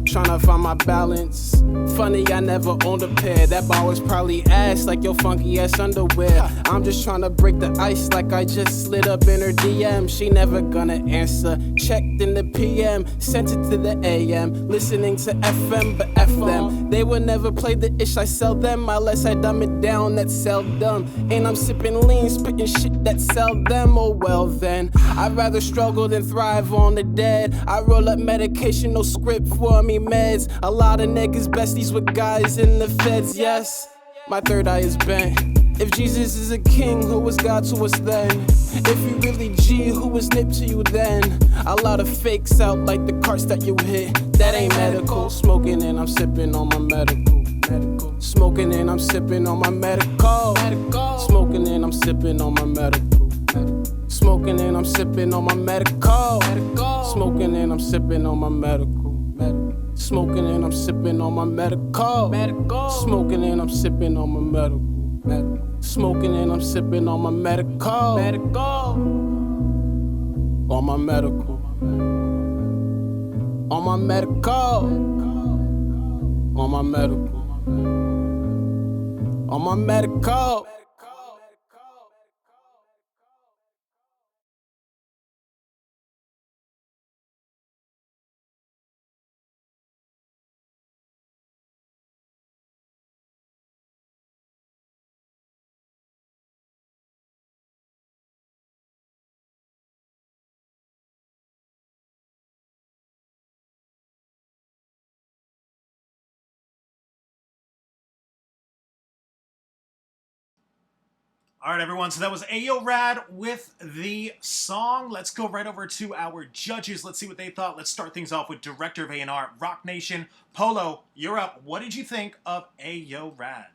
Tryna find my balance. Funny, I never owned a pair. That bar was probably ass like your funky ass underwear. I'm just tryna break the ice like I just slid up in her DM. She never gonna answer. Checked in the PM, sent it to the AM. Listening to FM, but F them. They would never play the ish I sell them unless I dumb it down, that's seldom. And I'm sipping lean, spitting shit that sell them. Oh well then, I'd rather struggle than thrive on the dead. I roll up medication, no script for me meds. A lot of niggas besties with guys in the feds, yes. My third eye is bent. If Jesus is a king, who was God to us then? If you really G, who was Nip to you then? A lot of fakes out like the carts that you hit. That ain't medical. Smoking and I'm sipping on my medical. Smoking and I'm sipping on my medical. Smoking and I'm sipping on my medical. Smoking and I'm sipping on my medical. Smoking and I'm sipping on my medical. Smoking and I'm sipping on my medical. Smoking and I'm sipping on my medical. Smoking and I'm sipping on my medical. On my medical. On my medical. On my medical. On my medical. All right, everyone. So that was Ayo Rad with the song. Let's go right over to our judges. Let's see what they thought. Let's start things off with Director of A&R, Rock Nation. Polo, you're up. What did you think of Ayo Rad?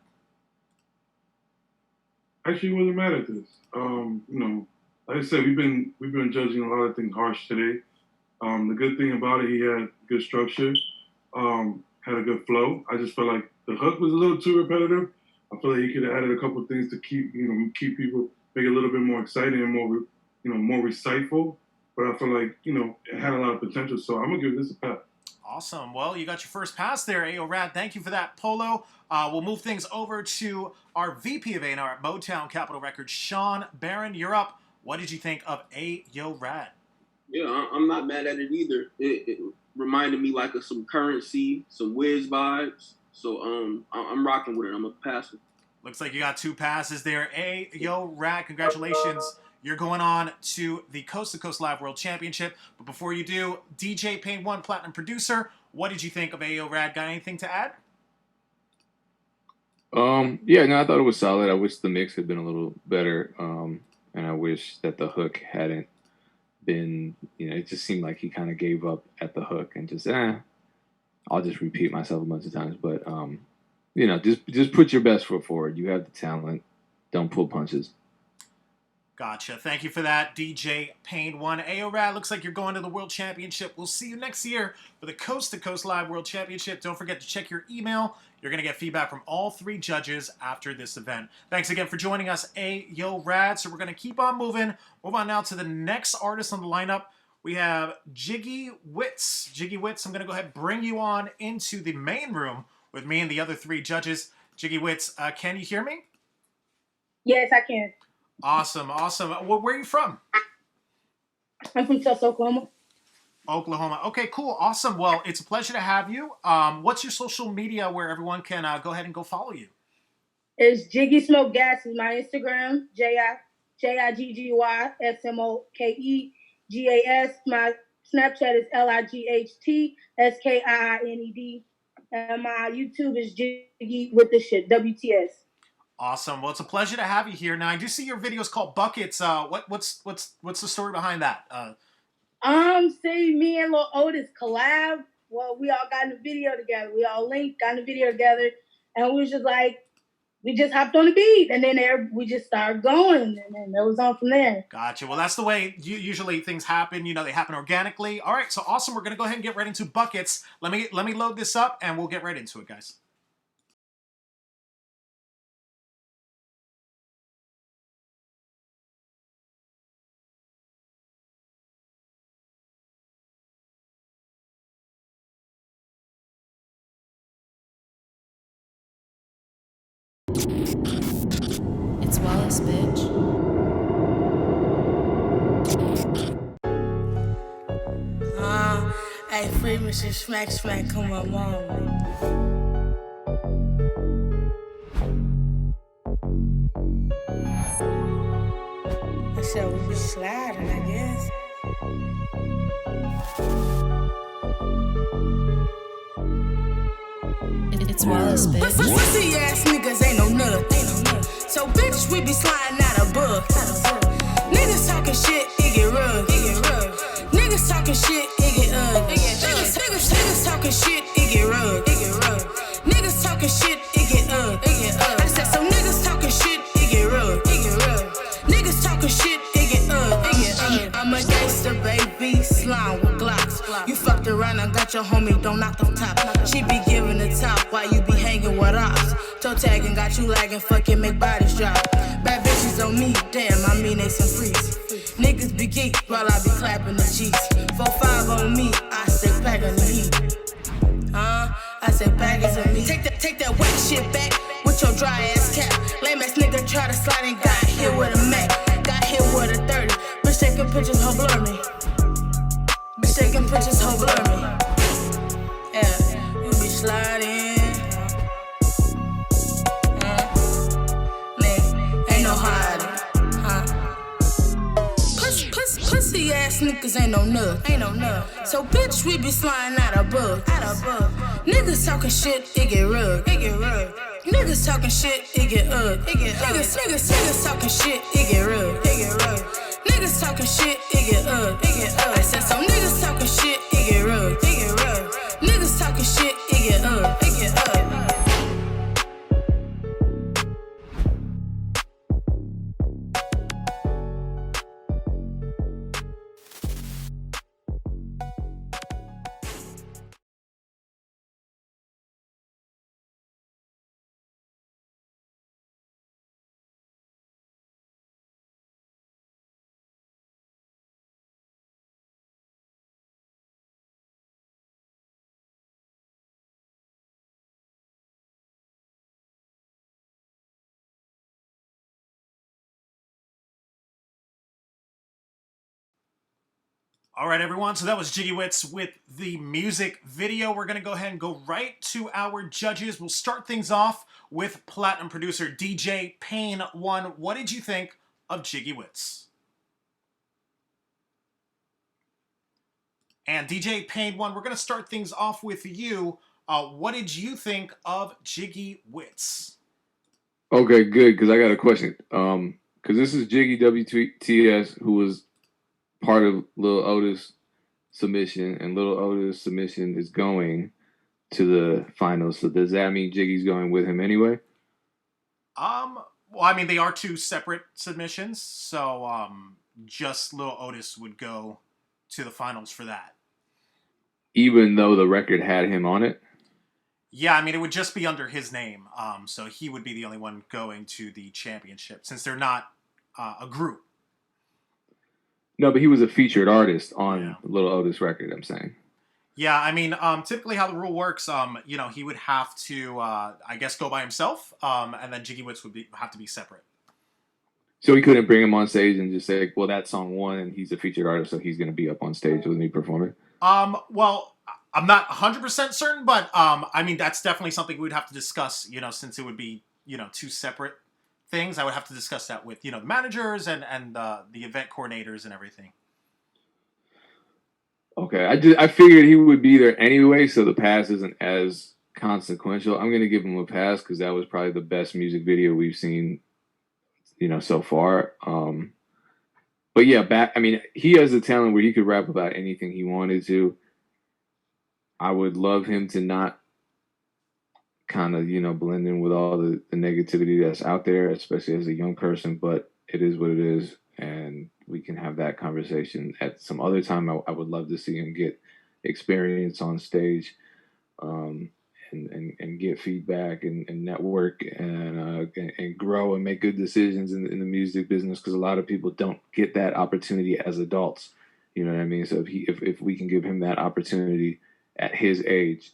Actually, wasn't mad at this. Like I said, we've been judging a lot of things harsh today. The good thing about it, he had good structure, had a good flow. I just felt like the hook was a little too repetitive. I feel like he could have added a couple of things to keep people, make it a little bit more exciting and more reciteful. But I feel like, it had a lot of potential. So I'm gonna give this a pass. Awesome. Well, you got your first pass there, Ayo Rad. Thank you for that, Polo. We'll move things over to our VP of A&R at Motown Capitol Records, SHAWN. BARRON, you're up. What did you think of Ayo Rad? Yeah, I'm not mad at it either. It reminded me like of some Currency, some Wiz vibes. So I'm rocking with it. I'm a passer. Looks like you got two passes there. Ayo Rad, congratulations. You're going on to the Coast to Coast Live World Championship. But before you do, DJ Pain 1 Platinum Producer, what did you think of Ayo Rad? Got anything to add? I thought it was solid. I wish the mix had been a little better. And I wish that the hook hadn't been, it just seemed like he kind of gave up at the hook and just, I'll just repeat myself a bunch of times. But, just put your best foot forward. You have the talent. Don't pull punches. Gotcha. Thank you for that, DJ Pain 1. Ayorad, looks like you're going to the World Championship. We'll see you next year for the Coast to Coast Live World Championship. Don't forget to check your email. You're going to get feedback from all 3 judges after this event. Thanks again for joining us, Ayorad. So we're going to keep on moving. Move on now to the next artist on the lineup. We have Jiggy Wits. Jiggy Wits, I'm going to go ahead and bring you on into the main room with me and the other 3 judges. Jiggy Wits, can you hear me? Yes, I can. Awesome, awesome. Where are you from? I'm from Tulsa, Oklahoma. Oklahoma. Okay, cool, awesome. Well, it's a pleasure to have you. What's your social media where everyone can go ahead and go follow you? It's Jiggy Smoke Gas is my Instagram. JIGGYSMOKEGAS. My Snapchat is LIGHTSKIINED. And my YouTube is Jiggy with the shit. WTS. Awesome. Well, it's a pleasure to have you here. Now, I do see your videos called Buckets. What's the story behind that? See, me and Lil Otis collab. Well, we all got in a video together. We all linked, got in a video together, and we was just like, we just hopped on the beat, and then we just started going, and then it was on from there. Gotcha. Well, that's the way usually things happen. You know, they happen organically. All right, so awesome. We're gonna go ahead and get right into Buckets. Let me load this up, and we'll get right into it, guys. It's Wallace, bitch. Hey, free Mr. Smack Smack, come on, mom. I said we be sliding, I guess. It's Wallace, bitch. Pussy ass niggas ain't no nut. So bitch, we be sliding out a book. Niggas talking shit, it get rough. Niggas talking shit, it get ugly. Niggas talking shit, it get rough. Niggas talking shit, it get ugly. I said some niggas talking shit, it get rough. Niggas talking shit, it get ugly. I'm a gangster, baby, slime with Glocks. You fucked around and got your homie, don't knock the top. She be giving the top while you be hanging with ops. Toe tagging, got you lagging, fucking make bodies drop. Bad bitches on me, damn, I mean they some freaks. Niggas be geek while I be clapping the cheeks. 4-5 on me, I stay packing the heat. I say package of me. Take that wet shit back with your dry ass cap. Lame ass nigga try to slide and got hit with a Mac. Got hit with a 30. Bitch taking pictures, ho blur me. Bitch taking pictures, ho blur me. Yeah, you be sliding. Ain't no hiding. Pussy ass niggas ain't no nut. So bitch, we be sliding out a bug. Niggas talking shit, it get rug. Niggas talking shit, it get Niggas talking shit, it get rug. Niggas talking shit, it get I said some niggas talking shit, it get rug. Niggas talking shit, it get All right, everyone. So that was Jiggy Wits with the music video. We're going to go ahead and go right to our judges. We'll start things off with platinum producer DJ Pain 1. What did you think of Jiggy Wits? And DJ Pain 1, we're going to start things off with you. What did you think of Jiggy Wits? Okay, good, because I got a question. Because this is Jiggy WTS, who was part of Lil Otis' submission, and Lil Otis' submission is going to the finals. So does that mean Jiggy's going with him anyway? Well, I mean, they are two separate submissions, so just Lil Otis would go to the finals for that. Even though the record had him on it? Yeah, I mean, it would just be under his name, so he would be the only one going to the championship, since they're not a group. No, but he was a featured artist on the Lil Otis record, I'm saying. Yeah, I mean, typically how the rule works, you know, he would have to, I guess, go by himself, and then Jiggy Witz would have to be separate. So he couldn't bring him on stage and just say, well, that song won, and he's a featured artist, so he's going to be up on stage with me performing? Well, I'm not 100% certain, but, I mean, that's definitely something we'd have to discuss, you know, since it would be, you know, two separate things. I would have to discuss that with, you know, the managers and the event coordinators and everything. Okay, I figured he would be there anyway, so the pass isn't as consequential. I'm gonna give him a pass because that was probably the best music video we've seen, you know, so far. But yeah, I mean, he has a talent where he could rap about anything he wanted to. I would love him to not kind of, you know, blend in with all the negativity that's out there, especially as a young person. But it is what it is, and we can have that conversation at some other time. I would love to see him get experience on stage, and get feedback and network and grow and make good decisions in the music business, because a lot of people don't get that opportunity as adults. You know what I mean? So if we can give him that opportunity at his age,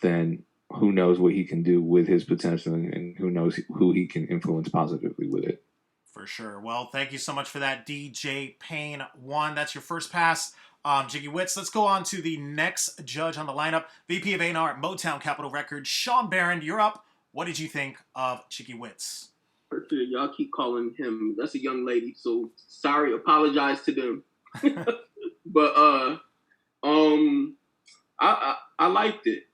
then who knows what he can do with his potential, and who knows who he can influence positively with it. For sure. Well, thank you so much for that, DJ Payne 1. That's your first pass, Jiggy Witz. Let's go on to the next judge on the lineup. VP of A&R at Motown Capitol Records, Sean Barron. You're up. What did you think of Jiggy Witz? Y'all keep calling him. That's a young lady, so sorry. Apologize to them. But I liked it.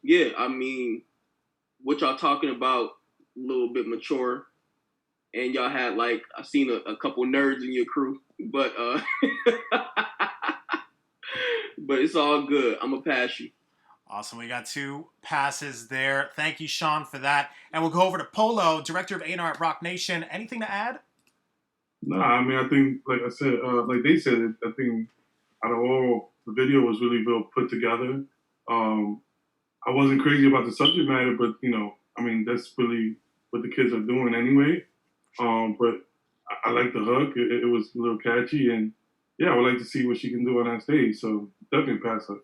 Yeah, I mean, what y'all talking about, a little bit mature. And y'all had, like, I've seen a couple nerds in your crew, but but it's all good. I'm going to pass you. Awesome. We got two passes there. Thank you, Sean, for that. And we'll go over to Polo, Director of A&R at Rock Nation. Anything to add? Nah, I mean, I think, like I said, like they said, I think out of all, the video was really well put together. I wasn't crazy about the subject matter, but, you know, I mean, that's really what the kids are doing anyway. But I like the hook. It was a little catchy, and yeah, I would like to see what she can do on that stage. So definitely pass her.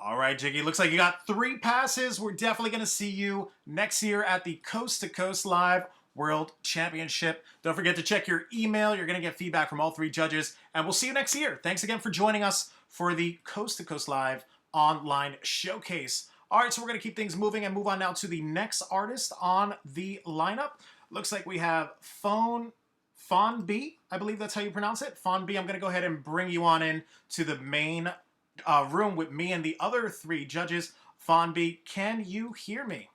All right, Jiggy. Looks like you got 3 passes. We're definitely going to see you next year at the Coast to Coast Live World Championship. Don't forget to check your email. You're going to get feedback from all 3 judges, and we'll see you next year. Thanks again for joining us for the Coast to Coast Live online showcase. All right, so we're going to keep things moving and move on now to the next artist on the lineup. Looks like we have Fawn B. I believe that's how you pronounce it. Fawn B. I'm going to go ahead and bring you on in to the main room with me and the other 3 judges. Fawn B, can you hear me?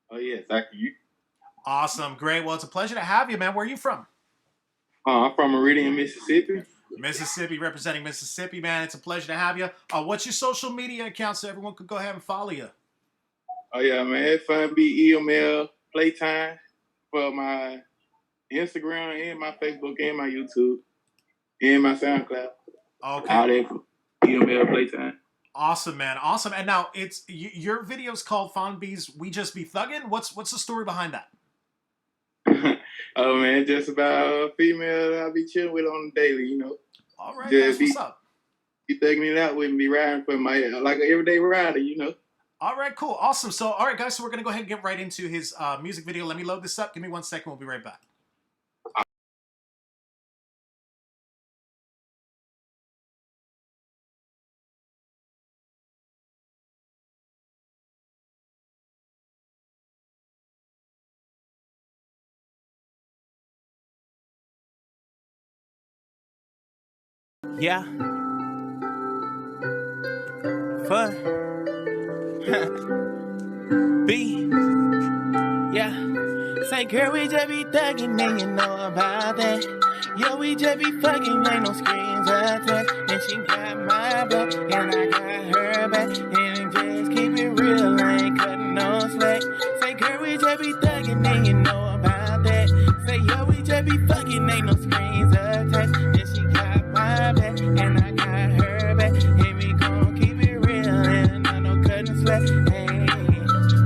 Oh, yes, I can hear you. Awesome. Great. Well, it's a pleasure to have you, man. Where are you from? I'm from Meridian, Mississippi. Mississippi, representing Mississippi, man. It's a pleasure to have you. What's your social media account so everyone could go ahead and follow you? Oh, yeah, man. Fawn B, EML, Playtime for my Instagram and my Facebook and my YouTube and my SoundCloud. Okay. All that for EML, Playtime. Awesome, man. Awesome. And now it's your video's called Fawn B's We Just Be Thuggin'. What's the story behind that? Oh, man, just about a female I be chilling with on the daily, you know. All right, that's what's up. Be thugging it out with me, riding for my, like an everyday rider, you know. All right, cool. Awesome. So, all right, guys, so we're going to go ahead and get right into his music video. Let me load this up. Give me 1 second. We'll be right back. Yeah. Fun. B. Yeah. Say, girl, we just be thugging and you know about that. Yo, we just be fucking, ain't no screens attached. And she got my back and I got her back. And just keep it real, I ain't cutting no slack. Say, girl, we just be thugging and you know about that. Say, yo, we just be fucking, ain't no screens attached. And she got my back, and I got her back. And we gon' keep it real, and not no cut and slack. Hey,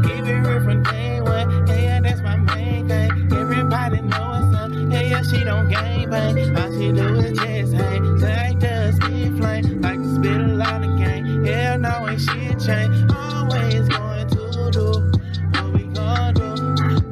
keep it real from day one. Hey, yeah, that's my main thing. Everybody know what's up. Hey, yeah, she don't gang bang. All she do is just hang. Like the speed flame, like to spit a lot of gang. Hell no, ain't shit change. Always going to do what we gon' do.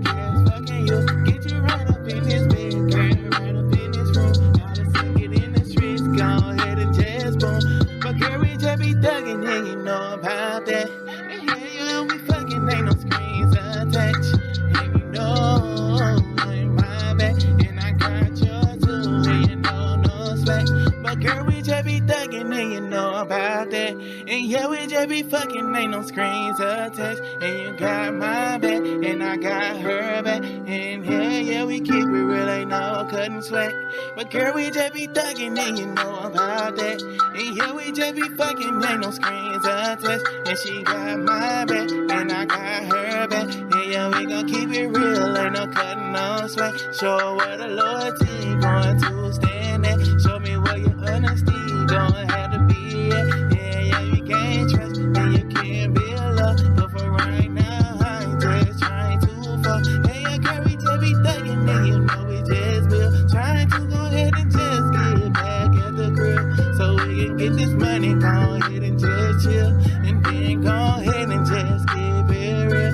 Yes, fucking you. Get you right up in this bed, girl, right up in this room. All the singing in the streets, go ahead and just boom. But girl, we just be thugging, and you know about that. And yeah, we fucking, ain't no screens attached. And you know I'm my back, and I got yours too, and you know no slack. But girl, we just be thugging, and you know about that. And yeah, we just be fucking, ain't no screens attached. And you got my back, and I got her back. And yeah, we keep it real, ain't no cutting slack. But girl, we just be thugging, and you know about that. And yeah, we just be fucking, ain't no screens attached. And she got my back, and I got her back. And yeah, we gon' keep it real, ain't no cutting, no slack. Show where the loyalty going to stand at. Show me where your honesty gon' have to be at. Yeah, you can't trust, and you can't build love. But for right now, I ain't just trying to fuck. Hey, yeah, girl, we just be thugging, and you know we just will. Trying to go ahead and just get back at the crib, so we can get this money, go ahead and just chill. And then go ahead and just keep it real.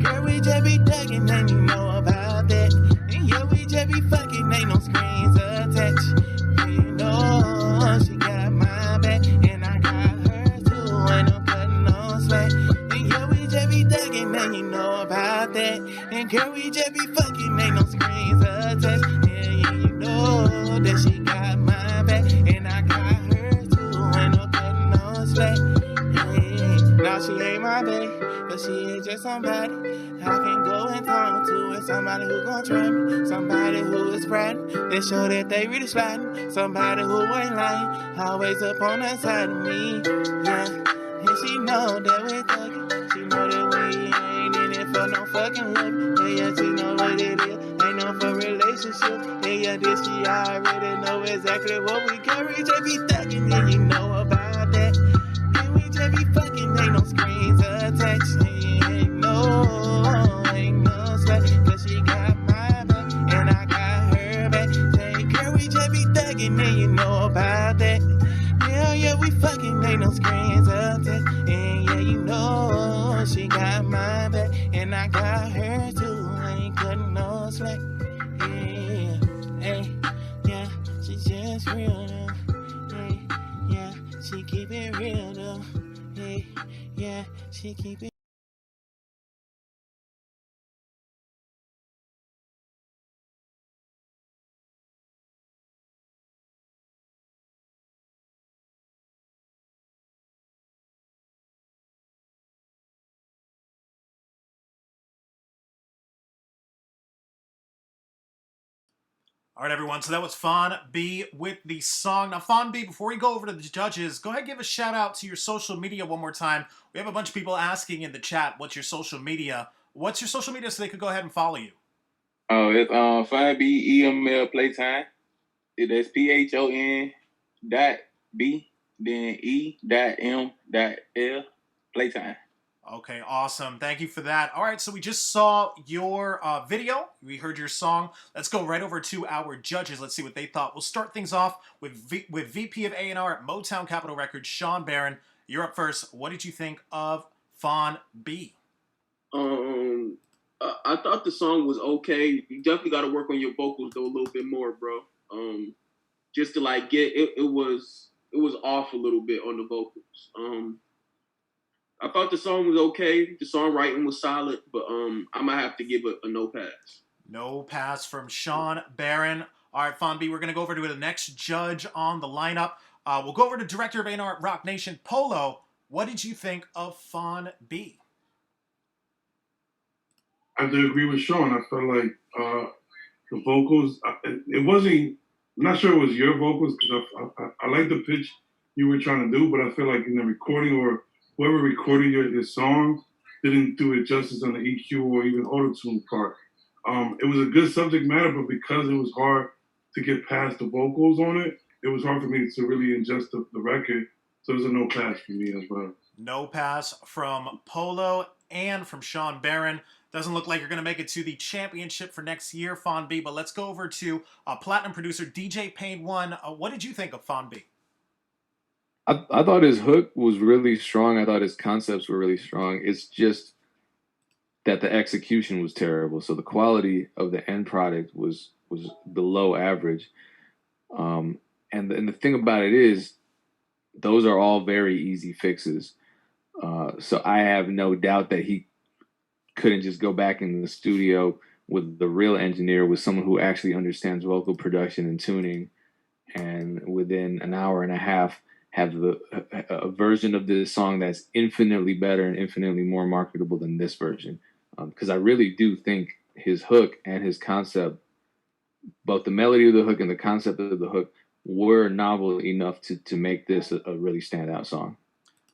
Girl, we just be thugging, and you know about that. And yeah, we just be fucking, ain't no screens attached. And you know she got my back, and I got her too, ain't no cutting, no slack. And yeah, we just be thugging, and you know about that. And girl, we just be fucking, ain't no screens attached. And yeah, you know that she got my back, and I got her too, ain't no cutting, no slack. Yeah, now she ain't my babe, but she is just somebody I can go and talk to, and somebody who gon' try me, somebody who is riding, they show that they really sliding, somebody who ain't lying, always up on the side of me, yeah. And she know that we thuggin', she know that we ain't in it for no fucking love, yeah, she know what it is, ain't no for relationship, yeah, this she already know exactly what we carry, just be thuggin', and you know about that. And we just be fucking, ain't no screens attached. Ain't no slack, cause she got my back, and I got her back. Say, girl, we just be thugging, and you know about that. Yeah, we fucking, ain't no screens attached. And yeah, you know she got my back, and I got her too. Ain't cutting no slack. Yeah, hey, yeah, she just real though. Hey, yeah, she keep it real though. Hey, yeah, she keep it. All right, everyone. So that was Fawn B with the song. Now, Fawn B, before we go over to the judges, go ahead and give a shout out to your social media one more time. We have a bunch of people asking in the chat, what's your social media? What's your social media so they could go ahead and follow you? Oh, it's Fawn B EML Playtime. That's PHON dot B, then E dot M dot L Playtime. Okay, awesome. Thank you for that. All right, so we just saw your video. We heard your song. Let's go right over to our judges. Let's see what they thought. We'll start things off with VP of A&R at Motown Capitol Records, Sean Barron. You're up first. What did you think of Fawn B? I thought the song was okay. You definitely got to work on your vocals though a little bit more, bro. Just to like get it was off a little bit on the vocals. I thought the song was okay. The songwriting was solid, but I'm gonna have to give it a no pass. No pass from Sean Barron. All right, Fawn B, we're gonna go over to the next judge on the lineup. We'll go over to Director of A&R at Rock Nation, Polo. What did you think of Fawn B? I do agree with Sean. I felt like the vocals, it wasn't, I'm not sure it was your vocals because I like the pitch you were trying to do, but I feel like in the recording or whoever recorded your song didn't do it justice on the EQ or even auto-tune part. It was a good subject matter, but because it was hard to get past the vocals on it, it was hard for me to really ingest the record. So it was a no pass for me as well. No pass from Polo and from Sean Barron. Doesn't look like you're going to make it to the championship for next year, Fawn B. But let's go over to platinum producer DJ Pain 1. What did you think of Fawn B? I thought his hook was really strong. I thought his concepts were really strong. It's just that the execution was terrible. So the quality of the end product was below average. And the thing about it is, those are all very easy fixes. So I have no doubt that he couldn't just go back in the studio with the real engineer, with someone who actually understands vocal production and tuning, and within an hour and a half have a version of this song that's infinitely better and infinitely more marketable than this version. Because I really do think his hook and his concept, both the melody of the hook and the concept of the hook, were novel enough to make this a really standout song.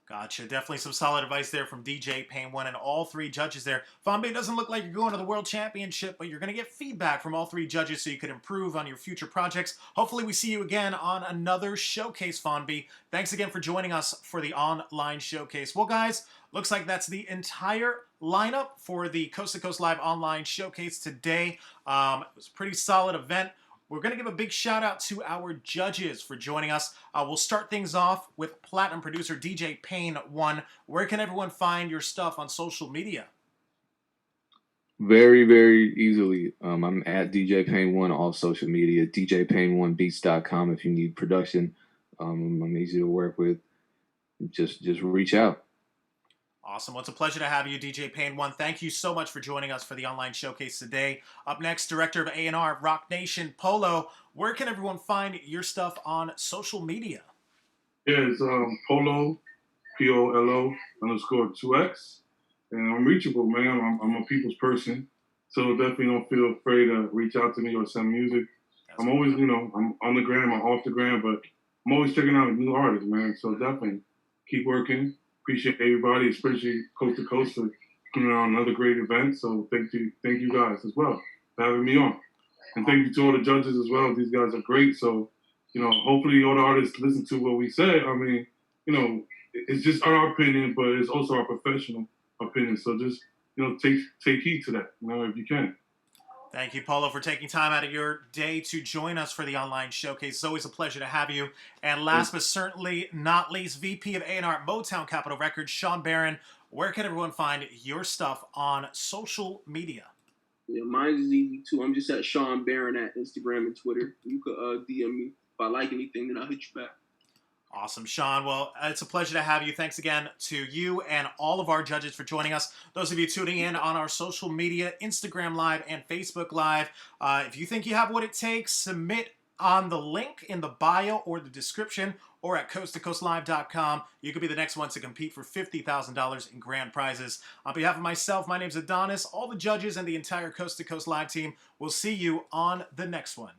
Gotcha. Definitely some solid advice there from DJ Pain 1 and all three judges there. Fambe, doesn't look like you're going to the World Championship, but you're going to get feedback from all three judges so you can improve on your future projects. Hopefully we see you again on another showcase, Fambe. Thanks again for joining us for the online showcase. Well, guys, looks like that's the entire lineup for the Coast to Coast Live online showcase today. It was a pretty solid event. We're going to give a big shout out to our judges for joining us. We'll start things off with platinum producer DJ Pain 1. Where can everyone find your stuff on social media? Very, very easily. I'm at DJ Pain 1 all social media. DJPain1beats.com if you need production. I'm easy to work with. Just reach out. Awesome. Well, it's a pleasure to have you, DJ Pain 1. Thank you so much for joining us for the online showcase today. Up next, Director of A&R of Rock Nation, Polo. Where can everyone find your stuff on social media? Yeah, it's Polo, POLO _2X. And I'm reachable, man. I'm a people's person. So definitely don't feel afraid to reach out to me or send music. I'm always, I'm on the gram, I'm off the gram, but I'm always checking out new artists, man. So definitely keep working. Appreciate everybody, especially Coast to Coast, for putting on another great event. So thank you guys as well for having me on. And thank you to all the judges as well. These guys are great. So, hopefully all the artists listen to what we say. I mean, it's just our opinion, but it's also our professional opinion. So just, take heed to that, if you can. Thank you, Polo, for taking time out of your day to join us for the online showcase. It's always a pleasure to have you. And last but certainly not least, VP of A&R at Motown Capitol Records, Sean Barron. Where can everyone find your stuff on social media? Yeah, mine is easy too. I'm just at Sean Barron at Instagram and Twitter. You could DM me. If I like anything, then I'll hit you back. Awesome, Sean. Well, it's a pleasure to have you. Thanks again to you and all of our judges for joining us. Those of you tuning in on our social media, Instagram Live and Facebook Live, if you think you have what it takes, submit on the link in the bio or the description or at coasttocoastlive.com. You could be the next one to compete for $50,000 in grand prizes. On behalf of myself, my name's Adonis, all the judges, and the entire Coast to Coast Live team, we'll see you on the next one.